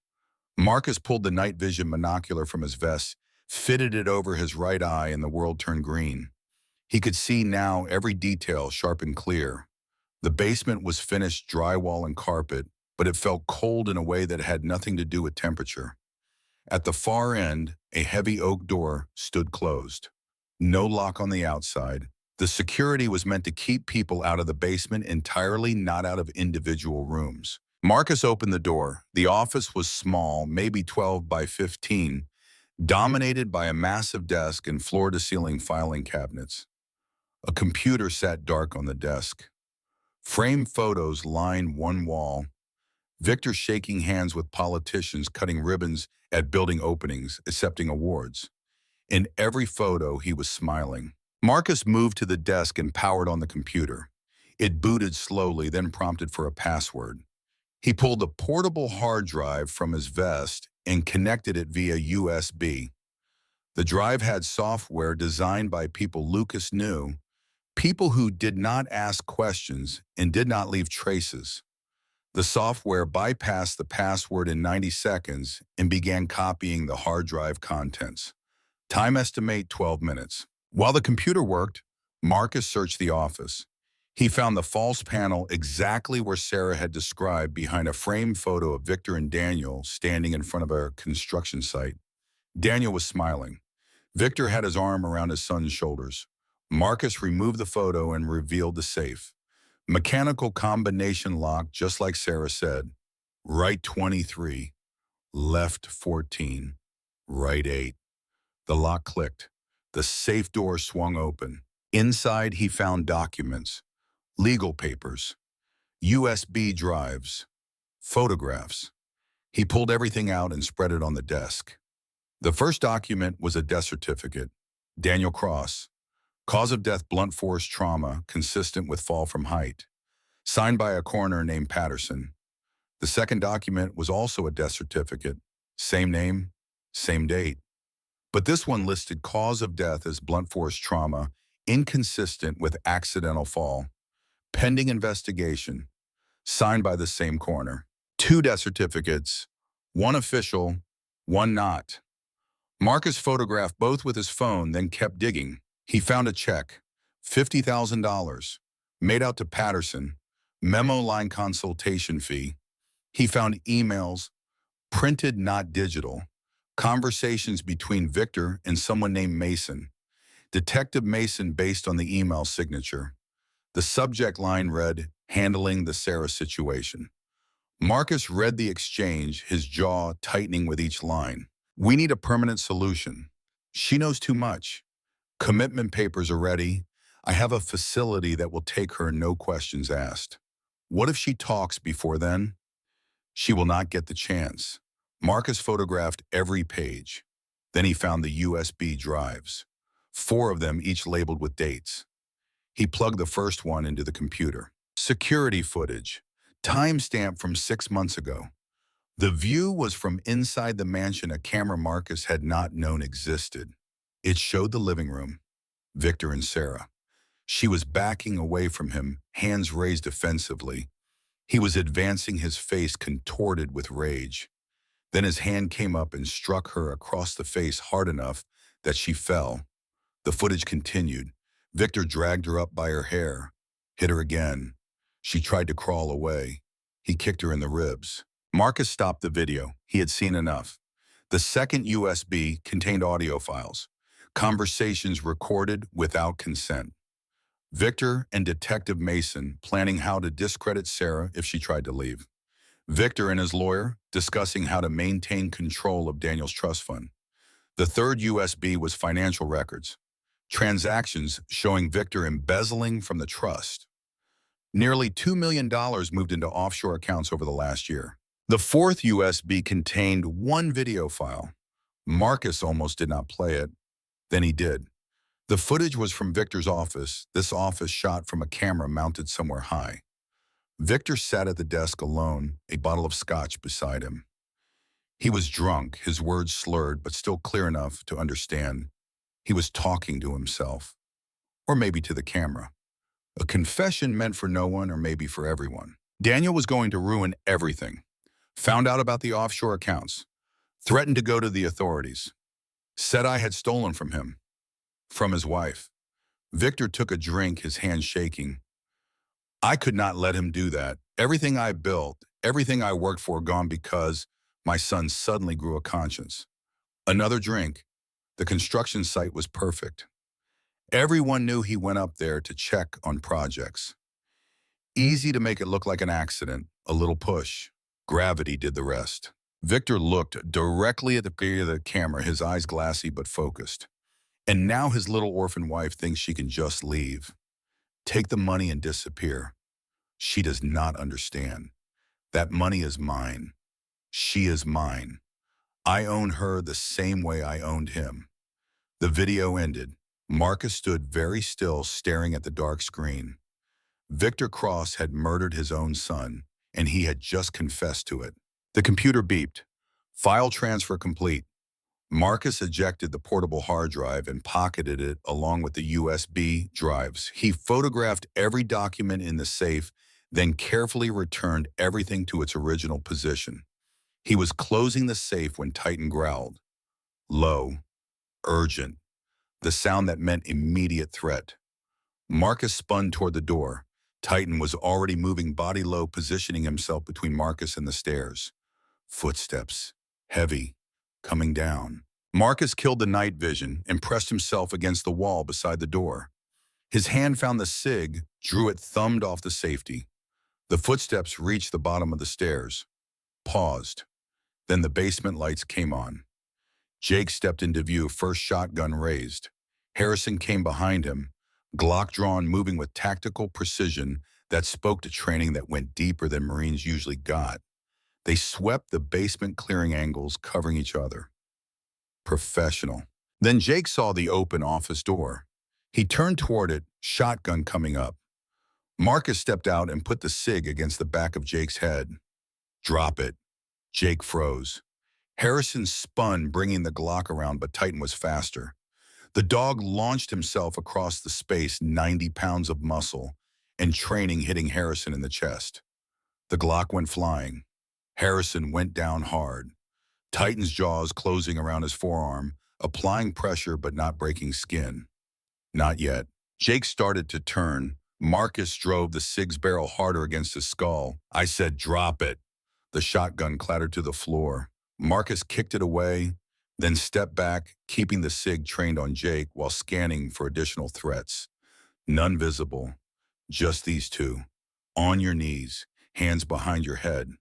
Marcus pulled the night vision monocular from his vest, fitted it over his right eye, and the world turned green. He could see now every detail sharp and clear. The basement was finished drywall and carpet, but it felt cold in a way that had nothing to do with temperature. At the far end, a heavy oak door stood closed. No lock on the outside. The security was meant to keep people out of the basement entirely, not out of individual rooms. Marcus opened the door. The office was small, maybe 12 by 15, dominated by a massive desk and floor-to-ceiling filing cabinets. A computer sat dark on the desk. Framed photos lined one wall. Victor shaking hands with politicians, cutting ribbons at building openings, accepting awards. In every photo, he was smiling. Marcus moved to the desk and powered on the computer. It booted slowly, then prompted for a password. He pulled a portable hard drive from his vest and connected it via USB. The drive had software designed by people Lucas knew, people who did not ask questions and did not leave traces. The software bypassed the password in 90 seconds and began copying the hard drive contents. Time estimate 12 minutes. While the computer worked, Marcus searched the office. He found the false panel exactly where Sarah had described, behind a framed photo of Victor and Daniel standing in front of a construction site. Daniel was smiling. Victor had his arm around his son's shoulders. Marcus removed the photo and revealed the safe. Mechanical combination lock, just like Sarah said. Right 23, left 14, right 8. The lock clicked. The safe door swung open. Inside, he found documents, legal papers, USB drives, photographs. He pulled everything out and spread it on the desk. The first document was a death certificate. Daniel Cross. Cause of death, blunt force trauma, consistent with fall from height. Signed by a coroner named Patterson. The second document was also a death certificate. Same name, same date. But this one listed cause of death as blunt force trauma, inconsistent with accidental fall. Pending investigation. Signed by the same coroner. Two death certificates, one official, one not. Marcus photographed both with his phone, then kept digging. He found a check, $50,000, made out to Patterson, memo line consultation fee. He found emails, printed not digital, conversations between Victor and someone named Mason. Detective Mason based on the email signature. The subject line read, handling the Sarah situation. Marcus read the exchange, his jaw tightening with each line. We need a permanent solution. She knows too much. Commitment papers are ready. I have a facility that will take her, no questions asked. What if she talks before then? She will not get the chance. Marcus photographed every page. Then he found the USB drives. 4 of them, each labeled with dates. He plugged the first one into the computer. Security footage. Timestamp from 6 months ago. The view was from inside the mansion, a camera Marcus had not known existed. It showed the living room, Victor and Sarah. She was backing away from him, hands raised defensively. He was advancing, his face contorted with rage. Then his hand came up and struck her across the face hard enough that she fell. The footage continued. Victor dragged her up by her hair, hit her again. She tried to crawl away. He kicked her in the ribs. Marcus stopped the video. He had seen enough. The second USB contained audio files, conversations recorded without consent. Victor and Detective Mason planning how to discredit Sarah if she tried to leave. Victor and his lawyer discussing how to maintain control of Daniel's trust fund. The third USB was financial records, transactions showing Victor embezzling from the trust. Nearly $2 million moved into offshore accounts over the last year. The fourth USB contained one video file. Marcus almost did not play it. Then he did. The footage was from Victor's office, this office shot from a camera mounted somewhere high. Victor sat at the desk alone, a bottle of scotch beside him. He was drunk, his words slurred, but still clear enough to understand. He was talking to himself, or maybe to the camera. A confession meant for no one or maybe for everyone. Daniel was going to ruin everything. Found out about the offshore accounts. Threatened to go to the authorities. Said I had stolen from him. From his wife. Victor took a drink, his hand shaking. I could not let him do that. Everything I built, everything I worked for gone because my son suddenly grew a conscience. Another drink. The construction site was perfect. Everyone knew he went up there to check on projects. Easy to make it look like an accident, a little push. Gravity did the rest. Victor looked directly at the camera, his eyes glassy but focused. And now his little orphan wife thinks she can just leave. Take the money and disappear. She does not understand. That money is mine. She is mine. I own her the same way I owned him. The video ended. Marcus stood very still, staring at the dark screen. Victor Cross had murdered his own son, and he had just confessed to it. The computer beeped. File transfer complete. Marcus ejected the portable hard drive and pocketed it along with the USB drives. He photographed every document in the safe, then carefully returned everything to its original position. He was closing the safe when Titan growled. Low, urgent, the sound that meant immediate threat. Marcus spun toward the door. Titan was already moving body low, positioning himself between Marcus and the stairs. Footsteps, heavy, coming down. Marcus killed the night vision and pressed himself against the wall beside the door. His hand found the SIG, drew it, thumbed off the safety. The footsteps reached the bottom of the stairs. Paused. Then the basement lights came on. Jake stepped into view, first shotgun raised. Harrison came behind him, Glock drawn, moving with tactical precision that spoke to training that went deeper than Marines usually got. They swept the basement, clearing angles, covering each other. Professional. Then Jake saw the open office door. He turned toward it, shotgun coming up. Marcus stepped out and put the SIG against the back of Jake's head. Drop it. Jake froze. Harrison spun, bringing the Glock around, but Titan was faster. The dog launched himself across the space, 90 pounds of muscle, and training hitting Harrison in the chest. The Glock went flying. Harrison went down hard. Titan's jaws closing around his forearm, applying pressure but not breaking skin. Not yet. Jake started to turn. Marcus drove the SIG's barrel harder against his skull. I said, drop it. The shotgun clattered to the floor. Marcus kicked it away, then stepped back, keeping the SIG trained on Jake while scanning for additional threats. None visible. Just these two. On your knees, hands behind your head.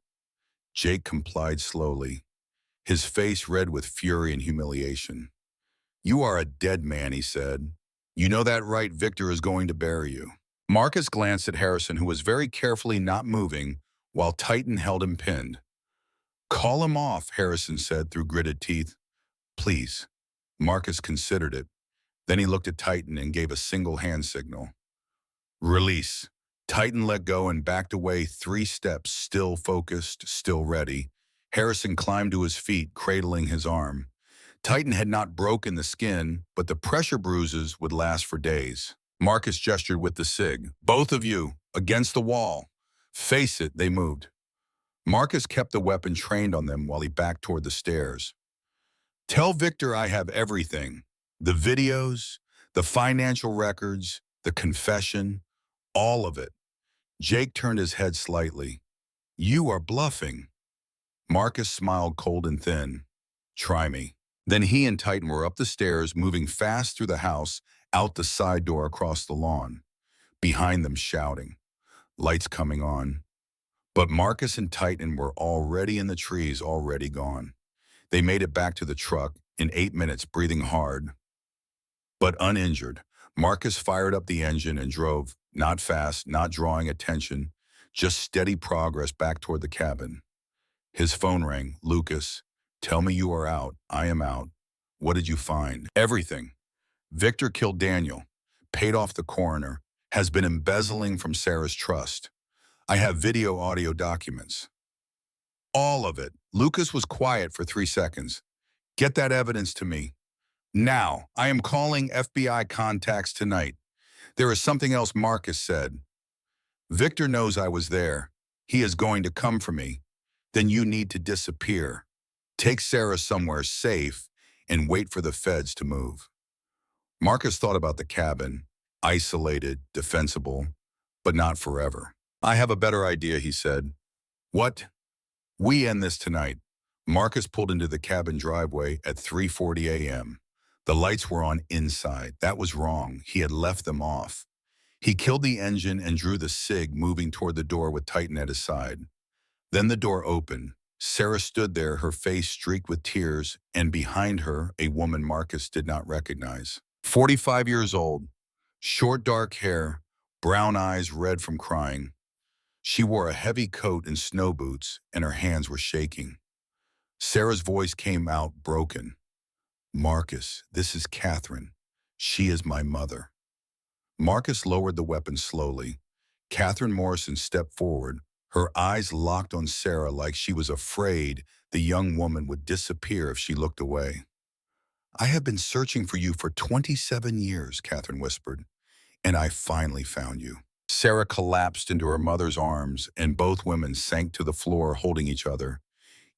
Jake complied slowly, his face red with fury and humiliation. You are a dead man, he said. You know that, right? Victor is going to bury you. Marcus glanced at Harrison, who was very carefully not moving, while Titan held him pinned. Call him off, Harrison said through gritted teeth. Please. Marcus considered it. Then he looked at Titan and gave a single hand signal. Release. Titan let go and backed away 3 steps, still focused, still ready. Harrison climbed to his feet, cradling his arm. Titan had not broken the skin, but the pressure bruises would last for days. Marcus gestured with the SIG. Both of you, against the wall. Face it, they moved. Marcus kept the weapon trained on them while he backed toward the stairs. Tell Victor I have everything. The videos, the financial records, the confession, all of it. Jake turned his head slightly. You are bluffing. Marcus smiled cold and thin. Try me. Then he and Titan were up the stairs, moving fast through the house, out the side door across the lawn. Behind them shouting. Lights coming on. But Marcus and Titan were already in the trees, already gone. They made it back to the truck in 8 minutes, breathing hard. But uninjured, Marcus fired up the engine and drove not fast, not drawing attention, just steady progress back toward the cabin. His phone rang. Lucas, tell me you are out. I am out. What did you find? Everything. Victor killed Daniel, paid off the coroner, has been embezzling from Sarah's trust. I have video audio documents. All of it. Lucas was quiet for 3 seconds. Get that evidence to me. Now, I am calling FBI contacts tonight. There is something else Marcus said. Victor knows I was there. He is going to come for me. Then you need to disappear. Take Sarah somewhere safe and wait for the feds to move. Marcus thought about the cabin, isolated, defensible, but not forever. I have a better idea, he said. What? We end this tonight. Marcus pulled into the cabin driveway at 3:40 a.m. The lights were on inside. That was wrong. He had left them off. He killed the engine and drew the SIG, moving toward the door with Titan at his side. Then the door opened. Sarah stood there, her face streaked with tears, and behind her, a woman Marcus did not recognize. 45 years old, short dark hair, brown eyes red from crying. She wore a heavy coat and snow boots, and her hands were shaking. Sarah's voice came out broken. Marcus, this is Catherine. She is my mother. Marcus lowered the weapon slowly. Catherine Morrison stepped forward, her eyes locked on Sarah like she was afraid the young woman would disappear if she looked away. I have been searching for you for 27 years, Catherine whispered, and I finally found you. Sarah collapsed into her mother's arms, and both women sank to the floor holding each other.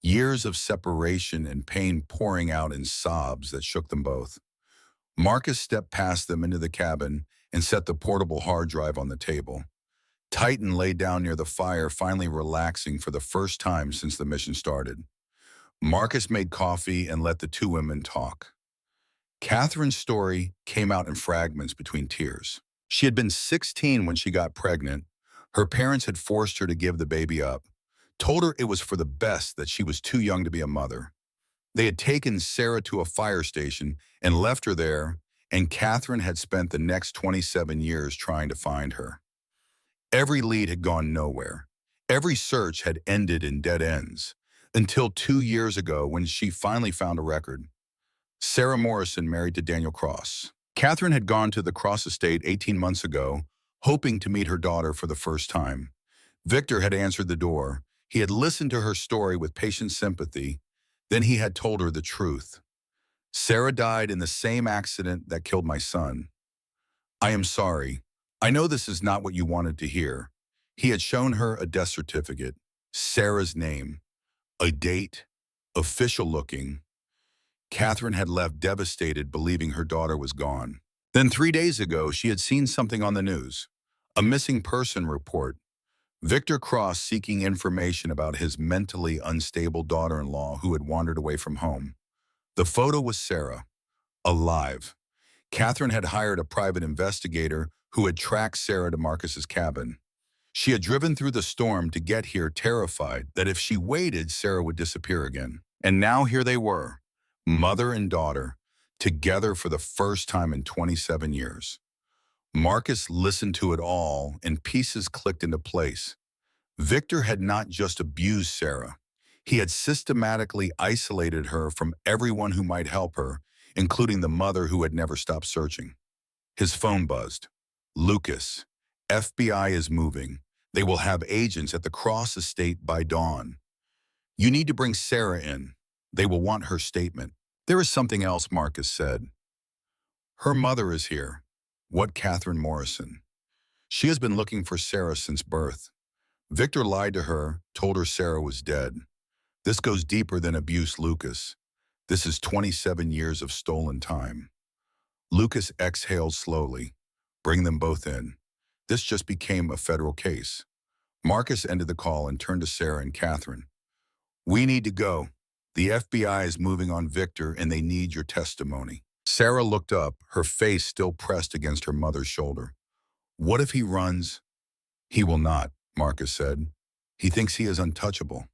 Years of separation and pain pouring out in sobs that shook them both. Marcus stepped past them into the cabin and set the portable hard drive on the table. Titan lay down near the fire, finally relaxing for the first time since the mission started. Marcus made coffee and let the two women talk. Catherine's story came out in fragments between tears. She had been 16 when she got pregnant. Her parents had forced her to give the baby up, told her it was for the best that she was too young to be a mother. They had taken Sarah to a fire station and left her there, and Catherine had spent the next 27 years trying to find her. Every lead had gone nowhere. Every search had ended in dead ends, until 2 years ago when she finally found a record. Sarah Morrison married to Daniel Cross. Catherine had gone to the Cross estate 18 months ago, hoping to meet her daughter for the first time. Victor had answered the door. He had listened to her story with patient sympathy. Then he had told her the truth. Sarah died in the same accident that killed my son. I am sorry. I know this is not what you wanted to hear. He had shown her a death certificate, Sarah's name, a date, official looking. Catherine had left devastated, believing her daughter was gone. Then 3 days ago, she had seen something on the news, a missing person report. Victor Cross seeking information about his mentally unstable daughter-in-law who had wandered away from home. The photo was Sarah, alive. Catherine had hired a private investigator who had tracked Sarah to Marcus's cabin. She had driven through the storm to get here, terrified that if she waited, Sarah would disappear again. And now here they were, mother and daughter, together for the first time in 27 years. Marcus listened to it all, and pieces clicked into place. Victor had not just abused Sarah. He had systematically isolated her from everyone who might help her, including the mother who had never stopped searching. His phone buzzed. Lucas, FBI is moving. They will have agents at the Cross estate by dawn. You need to bring Sarah in. They will want her statement. There is something else, Marcus said. Her mother is here. What Catherine Morrison? She has been looking for Sarah since birth. Victor lied to her, told her Sarah was dead. This goes deeper than abuse, Lucas. This is 27 years of stolen time. Lucas exhaled slowly. Bring them both in. This just became a federal case. Marcus ended the call and turned to Sarah and Catherine. We need to go. The FBI is moving on Victor and they need your testimony. Sarah looked up, her face still pressed against her mother's shoulder. What if he runs? He will not, Marcus said. He thinks he is untouchable.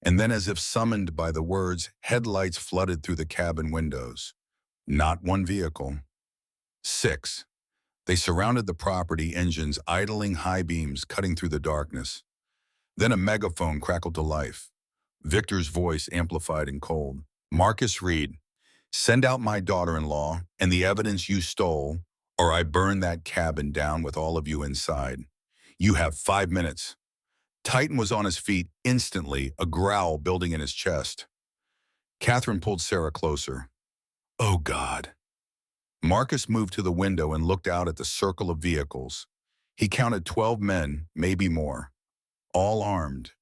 And then, as if summoned by the words, headlights flooded through the cabin windows. Not one vehicle. 6. They surrounded the property, engines idling, high beams cutting through the darkness. Then a megaphone crackled to life. Victor's voice amplified and cold. "Marcus Reed, send out my daughter-in-law and the evidence you stole, or I burn that cabin down with all of you inside. You have 5 minutes." Titan was on his feet instantly, a growl building in his chest. Catherine pulled Sarah closer. "Oh, God." Marcus moved to the window and looked out at the circle of vehicles. He counted 12 men, maybe more, all armed.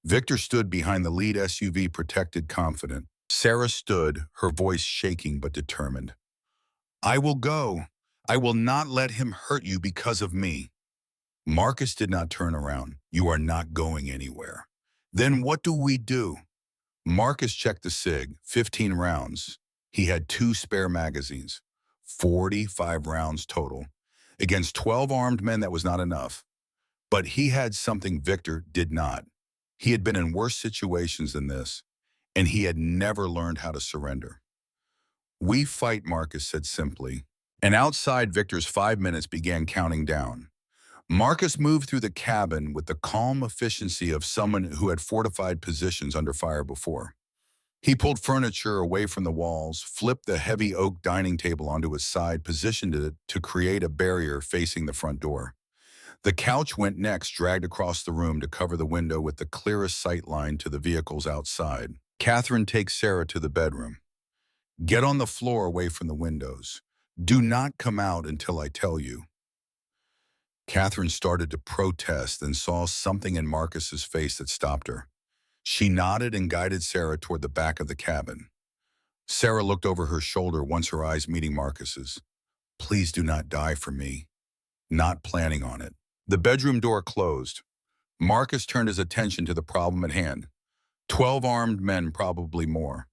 Victor stood behind the lead SUV, protected, confident. Sarah stood, her voice shaking but determined. "I will go. I will not let him hurt you because of me." Marcus did not turn around. "You are not going anywhere." "Then what do we do?" Marcus checked the SIG, 15 rounds. He had 2 spare magazines, 45 rounds total. Against 12 armed men, that was not enough. But he had something Victor did not. He had been in worse situations than this, and he had never learned how to surrender. "We fight," Marcus said simply. And outside, Victor's 5 minutes began counting down. Marcus moved through the cabin with the calm efficiency of someone who had fortified positions under fire before. He pulled furniture away from the walls, flipped the heavy oak dining table onto its side, positioned it to create a barrier facing the front door. The couch went next, dragged across the room to cover the window with the clearest sight line to the vehicles outside. Catherine takes Sarah to the bedroom. "Get on the floor away from the windows. Do not come out until I tell you." Catherine started to protest, then saw something in Marcus's face that stopped her. She nodded and guided Sarah toward the back of the cabin. Sarah looked over her shoulder once her eyes meeting Marcus's. "Please do not die for me." "Not planning on it." The bedroom door closed. Marcus turned his attention to the problem at hand. 12 armed men, probably more.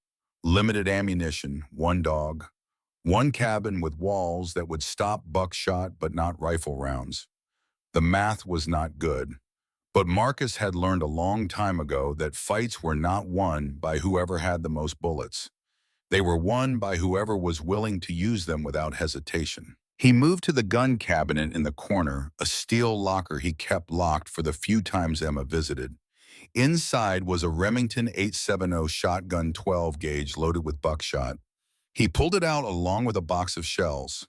Limited ammunition, 1 dog. 1 cabin with walls that would stop buckshot but not rifle rounds. The math was not good. But Marcus had learned a long time ago that fights were not won by whoever had the most bullets. They were won by whoever was willing to use them without hesitation. He moved to the gun cabinet in the corner, a steel locker he kept locked for the few times Emma visited. Inside was a Remington 870 shotgun 12-gauge loaded with buckshot. He pulled it out along with a box of shells.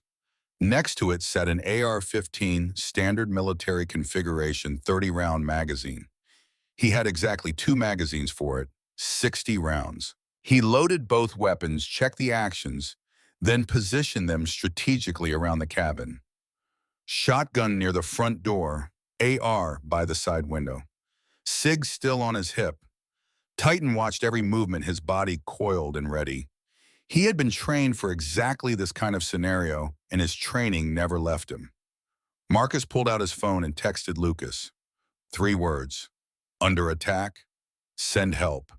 Next to it sat an AR-15 standard military configuration 30-round magazine. He had exactly 2 magazines for it, 60 rounds. He loaded both weapons, checked the actions, then positioned them strategically around the cabin. Shotgun near the front door, AR by the side window. SIG still on his hip. Titan watched every movement, his body coiled and ready. He had been trained for exactly this kind of scenario, and his training never left him. Marcus pulled out his phone and texted Lucas. 3 words. "Under attack. Send help."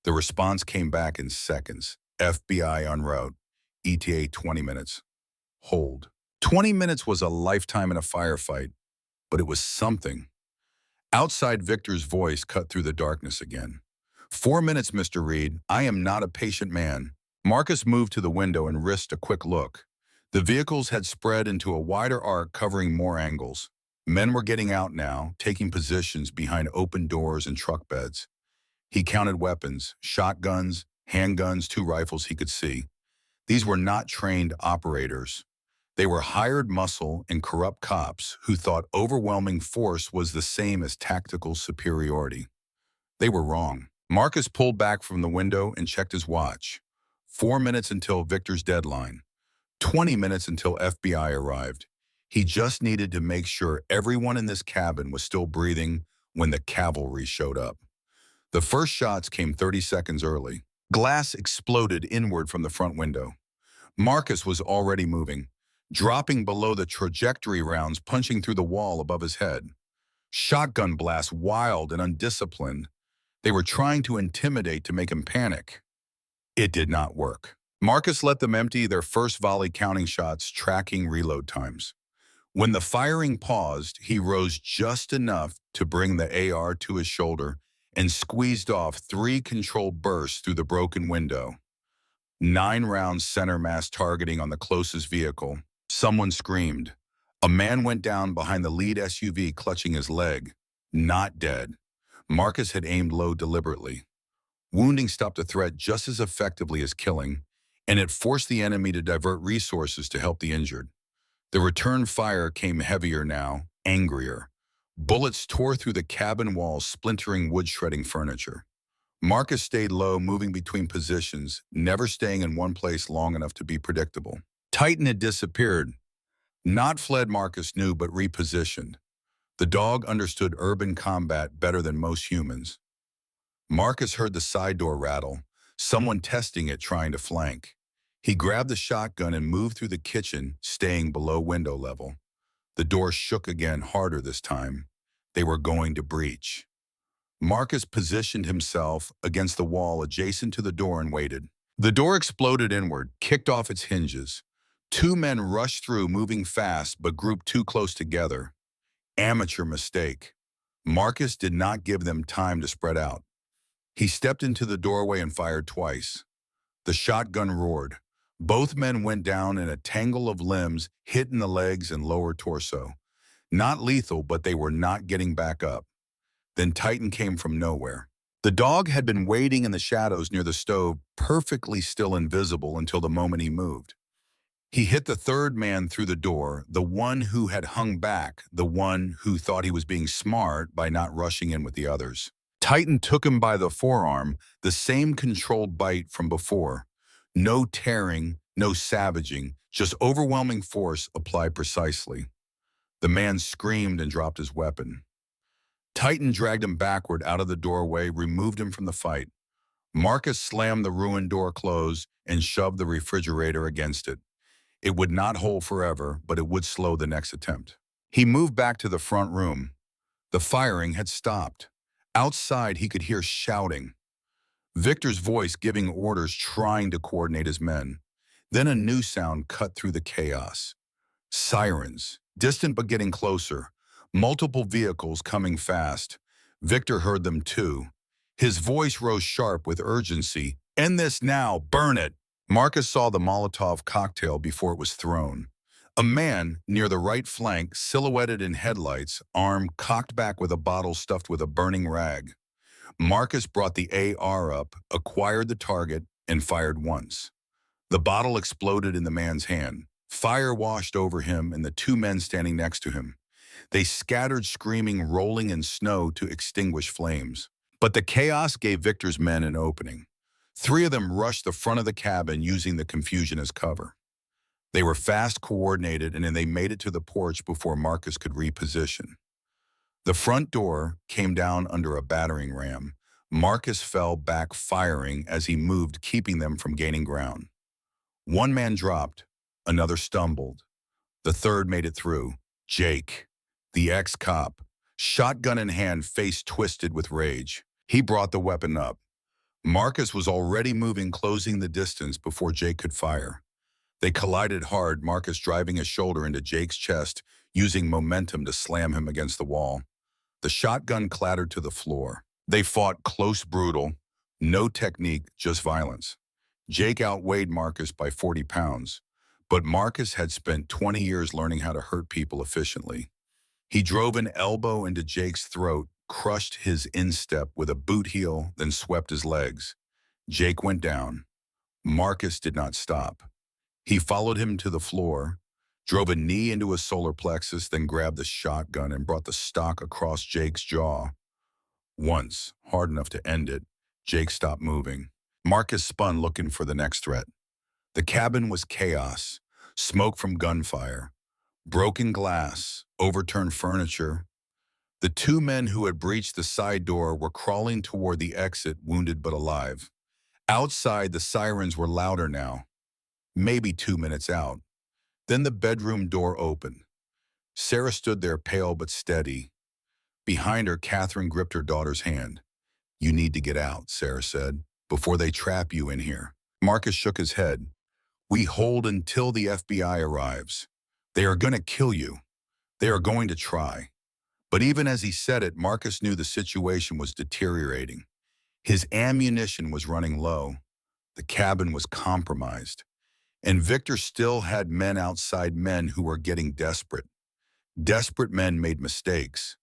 The response came back in seconds. "FBI en route. ETA 20 minutes. Hold." 20 minutes was a lifetime in a firefight, but it was something. Outside, Victor's voice cut through the darkness again. 4 minutes, Mr. Reed. I am not a patient man." Marcus moved to the window and risked a quick look. The vehicles had spread into a wider arc, covering more angles. Men were getting out now, taking positions behind open doors and truck beds. He counted weapons, shotguns, handguns, 2 rifles he could see. These were not trained operators. They were hired muscle and corrupt cops who thought overwhelming force was the same as tactical superiority. They were wrong. Marcus pulled back from the window and checked his watch. 4 minutes until Victor's deadline. 20 minutes until FBI arrived. He just needed to make sure everyone in this cabin was still breathing when the cavalry showed up. The first shots came 30 seconds early. Glass exploded inward from the front window. Marcus was already moving, dropping below the trajectory rounds, punching through the wall above his head. Shotgun blasts, wild and undisciplined. They were trying to intimidate, to make him panic. It did not work. Marcus let them empty their first volley, counting shots, tracking reload times. When the firing paused, he rose just enough to bring the AR to his shoulder and squeezed off 3 controlled bursts through the broken window. 9 rounds center mass targeting on the closest vehicle. Someone screamed. A man went down behind the lead SUV clutching his leg. Not dead. Marcus had aimed low deliberately. Wounding stopped a threat just as effectively as killing, and it forced the enemy to divert resources to help the injured. The return fire came heavier now, angrier. Bullets tore through the cabin walls, splintering wood-shredding furniture. Marcus stayed low, moving between positions, never staying in one place long enough to be predictable. Titan had disappeared. Not fled, Marcus knew, but repositioned. The dog understood urban combat better than most humans. Marcus heard the side door rattle, someone testing it, trying to flank. He grabbed the shotgun and moved through the kitchen, staying below window level. The door shook again, harder this time. They were going to breach. Marcus positioned himself against the wall adjacent to the door and waited. The door exploded inward, kicked off its hinges. Two men rushed through, moving fast, but grouped too close together. Amateur mistake. Marcus did not give them time to spread out. He stepped into the doorway and fired twice. The shotgun roared. Both men went down in a tangle of limbs, hit in the legs and lower torso. Not lethal, but they were not getting back up. Then Titan came from nowhere. The dog had been waiting in the shadows near the stove, perfectly still, invisible until the moment he moved. He hit the third man through the door, the one who had hung back, the one who thought he was being smart by not rushing in with the others. Titan took him by the forearm, the same controlled bite from before. No tearing, no savaging, just overwhelming force applied precisely. The man screamed and dropped his weapon. Titan dragged him backward out of the doorway, removed him from the fight. Marcus slammed the ruined door closed and shoved the refrigerator against it. It would not hold forever, but it would slow the next attempt. He moved back to the front room. The firing had stopped. Outside, he could hear shouting. Victor's voice giving orders, trying to coordinate his men. Then a new sound cut through the chaos. Sirens, distant but getting closer. Multiple vehicles coming fast. Victor heard them too. His voice rose sharp with urgency. "End this now, burn it." Marcus saw the Molotov cocktail before it was thrown. A man near the right flank, silhouetted in headlights, arm cocked back with a bottle stuffed with a burning rag. Marcus brought the AR up, acquired the target, and fired once. The bottle exploded in the man's hand. Fire washed over him and the two men standing next to him. They scattered, screaming, rolling in snow to extinguish flames. But the chaos gave Victor's men an opening. Three of them rushed the front of the cabin, using the confusion as cover. They were fast, coordinated, and they made it to the porch before Marcus could reposition. The front door came down under a battering ram. Marcus fell back, firing as he moved, keeping them from gaining ground. One man dropped, another stumbled. The third made it through. Jake, the ex-cop, shotgun in hand, face twisted with rage. He brought the weapon up. Marcus was already moving, closing the distance before Jake could fire. They collided hard, Marcus driving his shoulder into Jake's chest, using momentum to slam him against the wall. The shotgun clattered to the floor. They fought close, brutal, no technique, just violence. Jake outweighed Marcus by 40 pounds, but Marcus had spent 20 years learning how to hurt people efficiently. He drove an elbow into Jake's throat, crushed his instep with a boot heel, then swept his legs. Jake went down. Marcus did not stop. He followed him to the floor, drove a knee into his solar plexus, then grabbed the shotgun and brought the stock across Jake's jaw. Once, hard enough to end it, Jake stopped moving. Marcus spun, looking for the next threat. The cabin was chaos, smoke from gunfire, broken glass, overturned furniture. The two men who had breached the side door were crawling toward the exit, wounded but alive. Outside, the sirens were louder now, maybe 2 minutes out. Then the bedroom door opened. Sarah stood there, pale but steady. Behind her, Catherine gripped her daughter's hand. "You need to get out," Sarah said, "before they trap you in here." Marcus shook his head. "We hold until the FBI arrives. They are going to kill you. They are going to try." But even as he said it, Marcus knew the situation was deteriorating. His ammunition was running low. The cabin was compromised. And Victor still had men outside, men who were getting desperate. Desperate men made mistakes,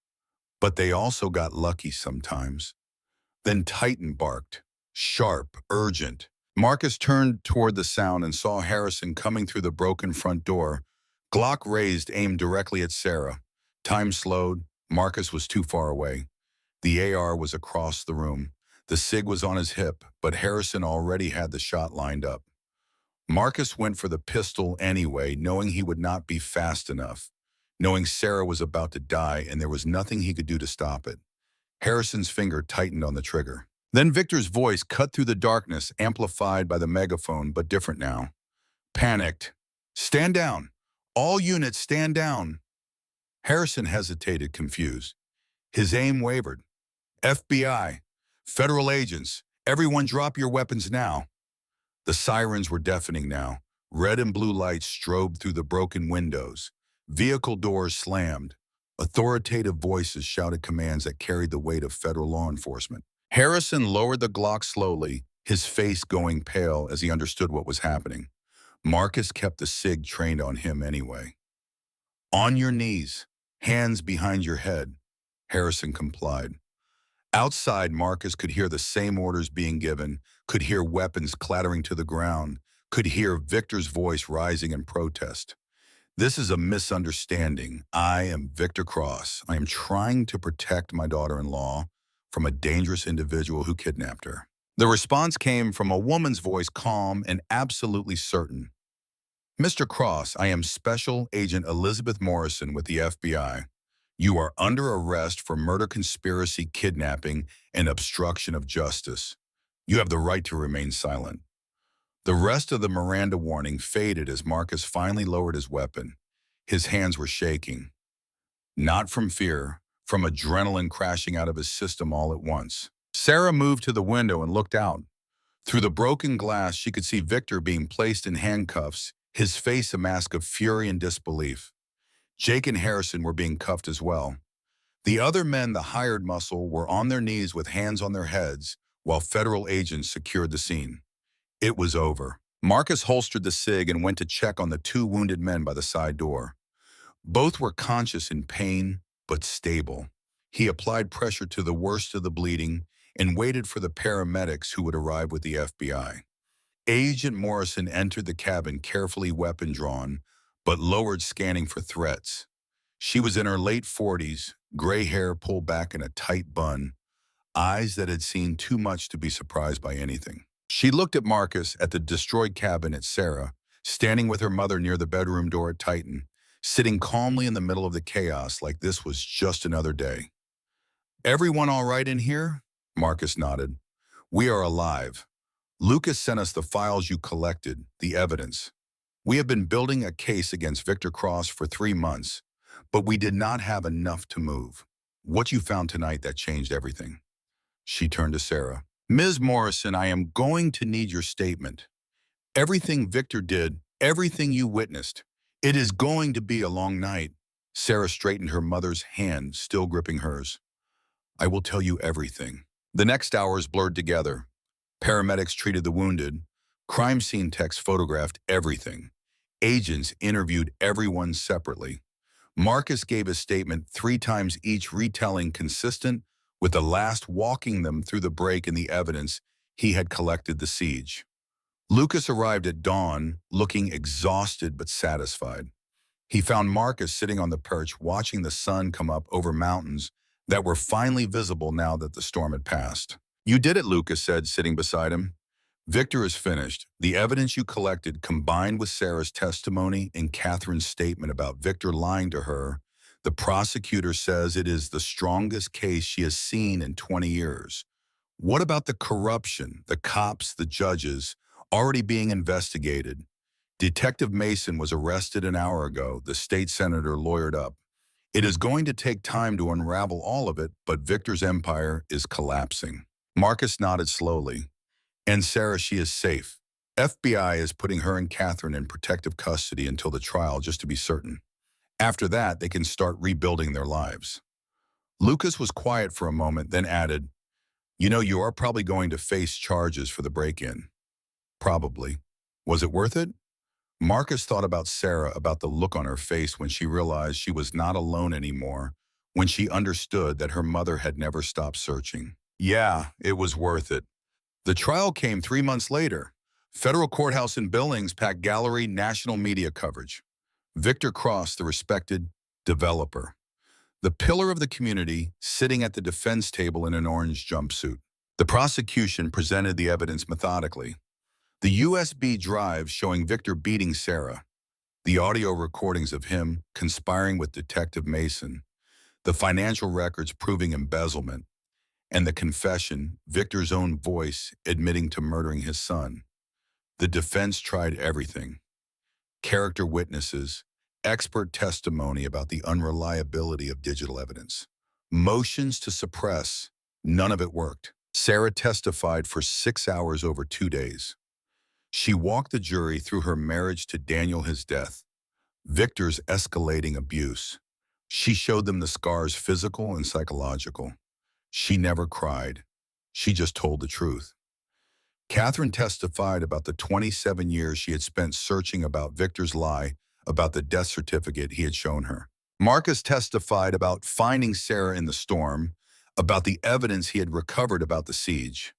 but they also got lucky sometimes. Then Titan barked, sharp, urgent. Marcus turned toward the sound and saw Harrison coming through the broken front door. Glock raised, aimed directly at Sarah. Time slowed. Marcus was too far away. The AR was across the room. The SIG was on his hip, but Harrison already had the shot lined up. Marcus went for the pistol anyway, knowing he would not be fast enough, knowing Sarah was about to die and there was nothing he could do to stop it. Harrison's finger tightened on the trigger. Then Victor's voice cut through the darkness, amplified by the megaphone, but different now. Panicked. Stand down. All units stand down. Harrison hesitated, confused. His aim wavered. FBI, federal agents, everyone drop your weapons now. The sirens were deafening now. Red and blue lights strobed through the broken windows. Vehicle doors slammed. Authoritative voices shouted commands that carried the weight of federal law enforcement. Harrison lowered the Glock slowly, his face going pale as he understood what was happening. Marcus kept the SIG trained on him anyway. On your knees, hands behind your head. Harrison complied. Outside, Marcus could hear the same orders being given, could hear weapons clattering to the ground, could hear Victor's voice rising in protest. This is a misunderstanding. I am Victor Cross. I am trying to protect my daughter-in-law from a dangerous individual who kidnapped her. The response came from a woman's voice, calm and absolutely certain. Mr. Cross, I am Special Agent Elizabeth Morrison with the FBI. You are under arrest for murder, conspiracy, kidnapping, and obstruction of justice. You have the right to remain silent. The rest of the Miranda warning faded as Marcus finally lowered his weapon. His hands were shaking. Not from fear, from adrenaline crashing out of his system all at once. Sarah moved to the window and looked out. Through the broken glass, she could see Victor being placed in handcuffs, his face a mask of fury and disbelief. Jake and Harrison were being cuffed as well. The other men, the hired muscle, were on their knees with hands on their heads, while federal agents secured the scene. It was over. Marcus holstered the SIG and went to check on the two wounded men by the side door. Both were conscious in pain, but stable. He applied pressure to the worst of the bleeding and waited for the paramedics who would arrive with the FBI. Agent Morrison entered the cabin, carefully weapon drawn, but lowered, scanning for threats. She was in her late 40s, gray hair pulled back in a tight bun, eyes that had seen too much to be surprised by anything. She looked at Marcus, at the destroyed cabin, at Sarah, standing with her mother near the bedroom door at Titan, sitting calmly in the middle of the chaos like this was just another day. Everyone all right in here? Marcus nodded. We are alive. Lucas sent us the files you collected, the evidence. We have been building a case against Victor Cross for 3 months, but we did not have enough to move. What you found tonight, that changed everything. She turned to Sarah. Ms. Morrison, I am going to need your statement. Everything Victor did, everything you witnessed. It is going to be a long night. Sarah straightened her mother's hand, still gripping hers. I will tell you everything. The next hours blurred together. Paramedics treated the wounded. Crime scene techs photographed everything. Agents interviewed everyone separately. Marcus gave a statement 3 times each, retelling consistent, with the last walking them through the break in the evidence he had collected the siege. Lucas arrived at dawn, looking exhausted but satisfied. He found Marcus sitting on the perch, watching the sun come up over mountains that were finally visible now that the storm had passed. You did it, Lucas said, sitting beside him. Victor is finished. The evidence you collected, combined with Sarah's testimony and Catherine's statement about Victor lying to her, the prosecutor says it is the strongest case she has seen in 20 years. What about the corruption, the cops, the judges, already being investigated? Detective Mason was arrested an hour ago, the state senator lawyered up. It is going to take time to unravel all of it, but Victor's empire is collapsing. Marcus nodded slowly. And Sarah, she is safe. FBI is putting her and Catherine in protective custody until the trial, just to be certain. After that, they can start rebuilding their lives. Lucas was quiet for a moment, then added, You know, you are probably going to face charges for the break-in. Probably. Was it worth it? Marcus thought about Sarah, about the look on her face when she realized she was not alone anymore, when she understood that her mother had never stopped searching. Yeah, it was worth it. The trial came 3 months later. Federal courthouse in Billings packed gallery, national media coverage. Victor Cross, the respected developer, the pillar of the community, sitting at the defense table in an orange jumpsuit. The prosecution presented the evidence methodically. The USB drive showing Victor beating Sarah, the audio recordings of him conspiring with Detective Mason, the financial records proving embezzlement, and the confession, Victor's own voice admitting to murdering his son. The defense tried everything: character witnesses, expert testimony about the unreliability of digital evidence, motions to suppress. None of it worked. Sarah testified for 6 hours over 2 days. She walked the jury through her marriage to Daniel, his death, Victor's escalating abuse. She showed them the scars, physical and psychological. She never cried. She just told the truth. Catherine testified about the 27 years she had spent searching about Victor's lie about the death certificate he had shown her. Marcus testified about finding Sarah in the storm, about the evidence he had recovered about the siege.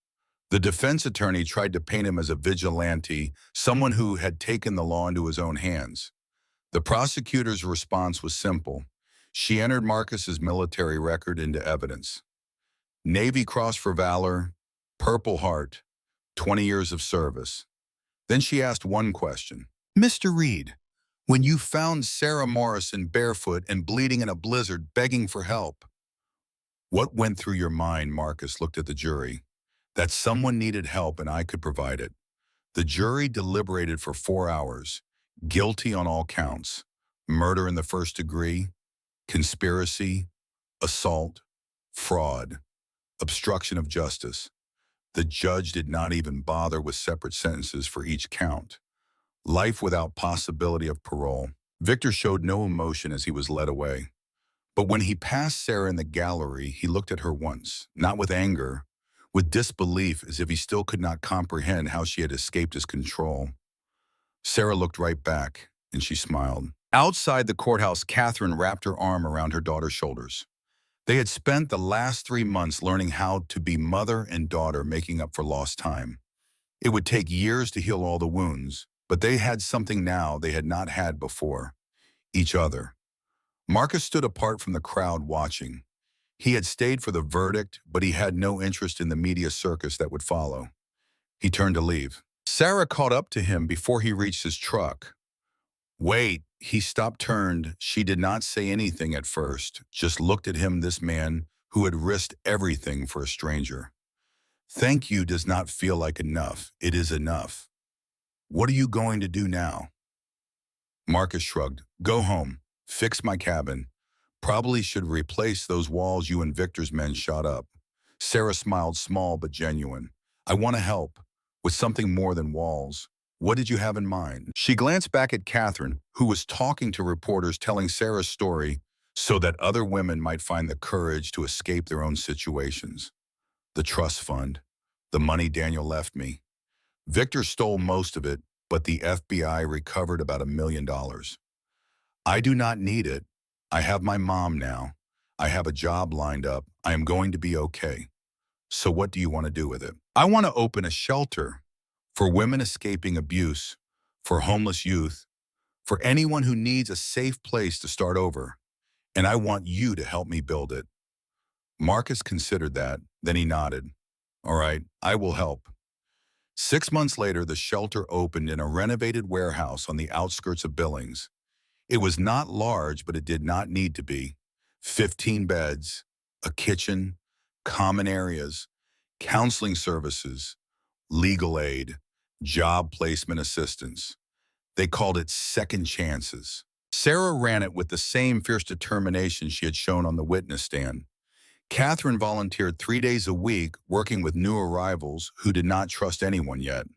The defense attorney tried to paint him as a vigilante, someone who had taken the law into his own hands. The prosecutor's response was simple. She entered Marcus's military record into evidence. Navy Cross for Valor, Purple Heart, 20 years of service. Then she asked one question. Mr. Reed, when you found Sarah Morrison barefoot and bleeding in a blizzard begging for help, what went through your mind? Marcus looked at the jury. That someone needed help and I could provide it. The jury deliberated for 4 hours, guilty on all counts: murder in the first degree, conspiracy, assault, fraud, obstruction of justice. The judge did not even bother with separate sentences for each count. Life without possibility of parole. Victor showed no emotion as he was led away. But when he passed Sarah in the gallery, he looked at her once, not with anger, with disbelief, as if he still could not comprehend how she had escaped his control. Sarah looked right back, and she smiled. Outside the courthouse, Catherine wrapped her arm around her daughter's shoulders. They had spent the last 3 months learning how to be mother and daughter, making up for lost time. It would take years to heal all the wounds, but they had something now they had not had before: each other. Marcus stood apart from the crowd watching. He had stayed for the verdict, but he had no interest in the media circus that would follow. He turned to leave. Sarah caught up to him before he reached his truck. Wait, he stopped, turned. She did not say anything at first, just looked at him, this man who had risked everything for a stranger. Thank you does not feel like enough. It is enough. What are you going to do now? Marcus shrugged. Go home. Fix my cabin. Probably should replace those walls you and Victor's men shot up. Sarah smiled, small but genuine. I want to help, with something more than walls. What did you have in mind? She glanced back at Catherine, who was talking to reporters, telling Sarah's story so that other women might find the courage to escape their own situations. The trust fund, the money Daniel left me. Victor stole most of it, but the FBI recovered about $1 million. I do not need it. I have my mom now. I have a job lined up. I am going to be okay. So what do you want to do with it? I want to open a shelter for women escaping abuse, for homeless youth, for anyone who needs a safe place to start over. And I want you to help me build it. Marcus considered that, then he nodded. All right, I will help. 6 months later, the shelter opened in a renovated warehouse on the outskirts of Billings. It was not large, but it did not need to be. 15 beds, a kitchen, common areas, counseling services, legal aid, job placement assistance. They called it second chances. Sarah ran it with the same fierce determination she had shown on the witness stand. Catherine volunteered 3 days a week, working with new arrivals who did not trust anyone yet.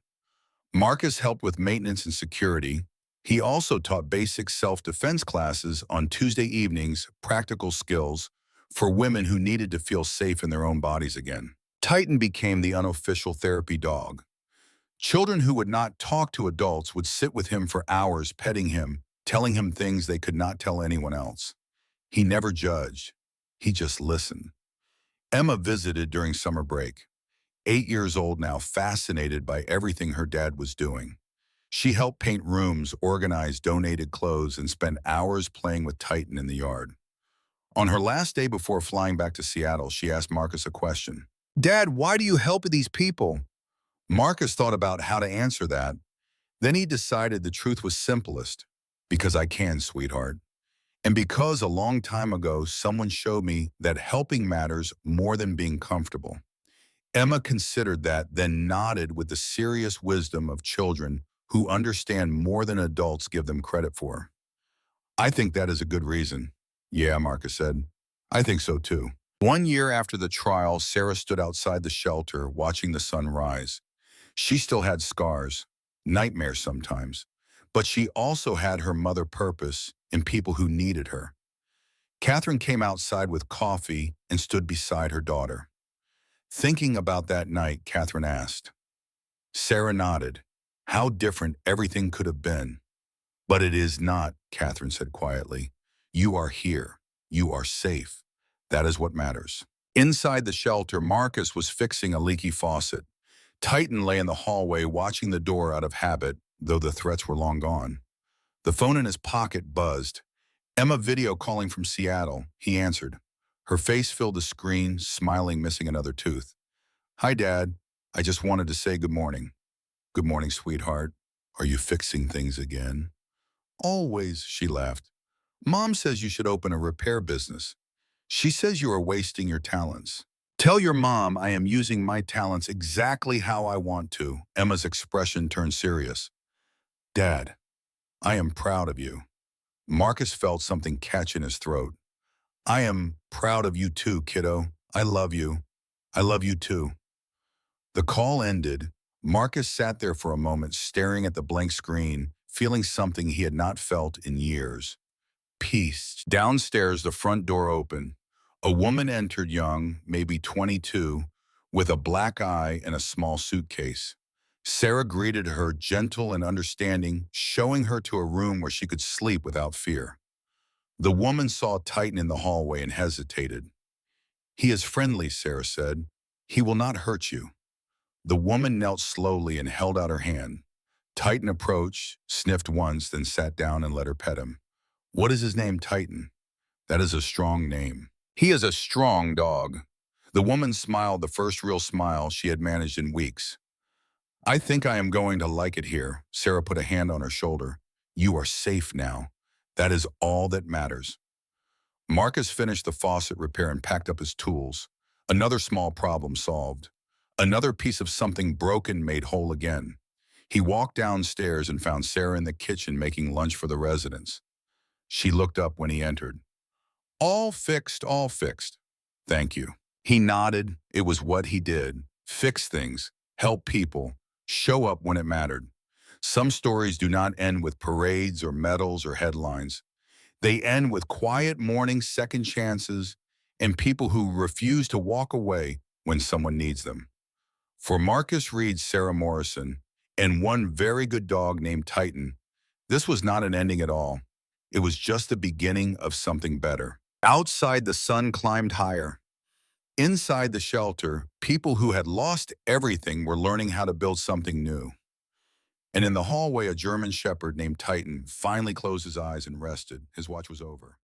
Marcus helped with maintenance and security. He also taught basic self-defense classes on Tuesday evenings, practical skills for women who needed to feel safe in their own bodies again. Titan became the unofficial therapy dog. Children who would not talk to adults would sit with him for hours, petting him, telling him things they could not tell anyone else. He never judged. He just listened. Emma visited during summer break. 8 years old now, fascinated by everything her dad was doing. She helped paint rooms, organize donated clothes, and spent hours playing with Titan in the yard. On her last day before flying back to Seattle, she asked Marcus a question. Dad, why do you help these people? Marcus thought about how to answer that. Then he decided the truth was simplest. Because I can, sweetheart. And because a long time ago, someone showed me that helping matters more than being comfortable. Emma considered that, then nodded with the serious wisdom of children who understand more than adults give them credit for. I think that is a good reason. Yeah, Marcus said. I think so too. 1 year after the trial, Sarah stood outside the shelter watching the sun rise. She still had scars, nightmares sometimes, but she also had her mother purpose and people who needed her. Catherine came outside with coffee and stood beside her daughter. Thinking about that night, Catherine asked. Sarah nodded. How different everything could have been. But it is not, Catherine said quietly. You are here. You are safe. That is what matters. Inside the shelter, Marcus was fixing a leaky faucet. Titan lay in the hallway watching the door out of habit, though the threats were long gone. The phone in his pocket buzzed. Emma video calling from Seattle, he answered. Her face filled the screen, smiling, missing another tooth. Hi, Dad. I just wanted to say good morning. Good morning, sweetheart. Are you fixing things again? Always, she laughed. Mom says you should open a repair business. She says you are wasting your talents. Tell your mom I am using my talents exactly how I want to. Emma's expression turned serious. Dad, I am proud of you. Marcus felt something catch in his throat. I am proud of you too, kiddo. I love you. I love you too. The call ended. Marcus sat there for a moment, staring at the blank screen, feeling something he had not felt in years. Peace. Downstairs, the front door opened. A woman entered, young, maybe 22, with a black eye and a small suitcase. Sarah greeted her, gentle and understanding, showing her to a room where she could sleep without fear. The woman saw Titan in the hallway and hesitated. He is friendly, Sarah said. He will not hurt you. The woman knelt slowly and held out her hand. Titan approached, sniffed once, then sat down and let her pet him. What is his name, Titan? That is a strong name. He is a strong dog. The woman smiled, the first real smile she had managed in weeks. I think I am going to like it here. Sarah put a hand on her shoulder. You are safe now. That is all that matters. Marcus finished the faucet repair and packed up his tools. Another small problem solved. Another piece of something broken made whole again. He walked downstairs and found Sarah in the kitchen making lunch for the residents. She looked up when he entered. All fixed, all fixed. Thank you. He nodded. It was what he did. Fix things, help people, show up when it mattered. Some stories do not end with parades or medals or headlines. They end with quiet mornings, second chances, and people who refuse to walk away when someone needs them. For Marcus Reed, Sarah Morrison, and one very good dog named Titan, this was not an ending at all. It was just the beginning of something better. Outside, the sun climbed higher. Inside the shelter, people who had lost everything were learning how to build something new. And in the hallway, a German shepherd named Titan finally closed his eyes and rested. His watch was over.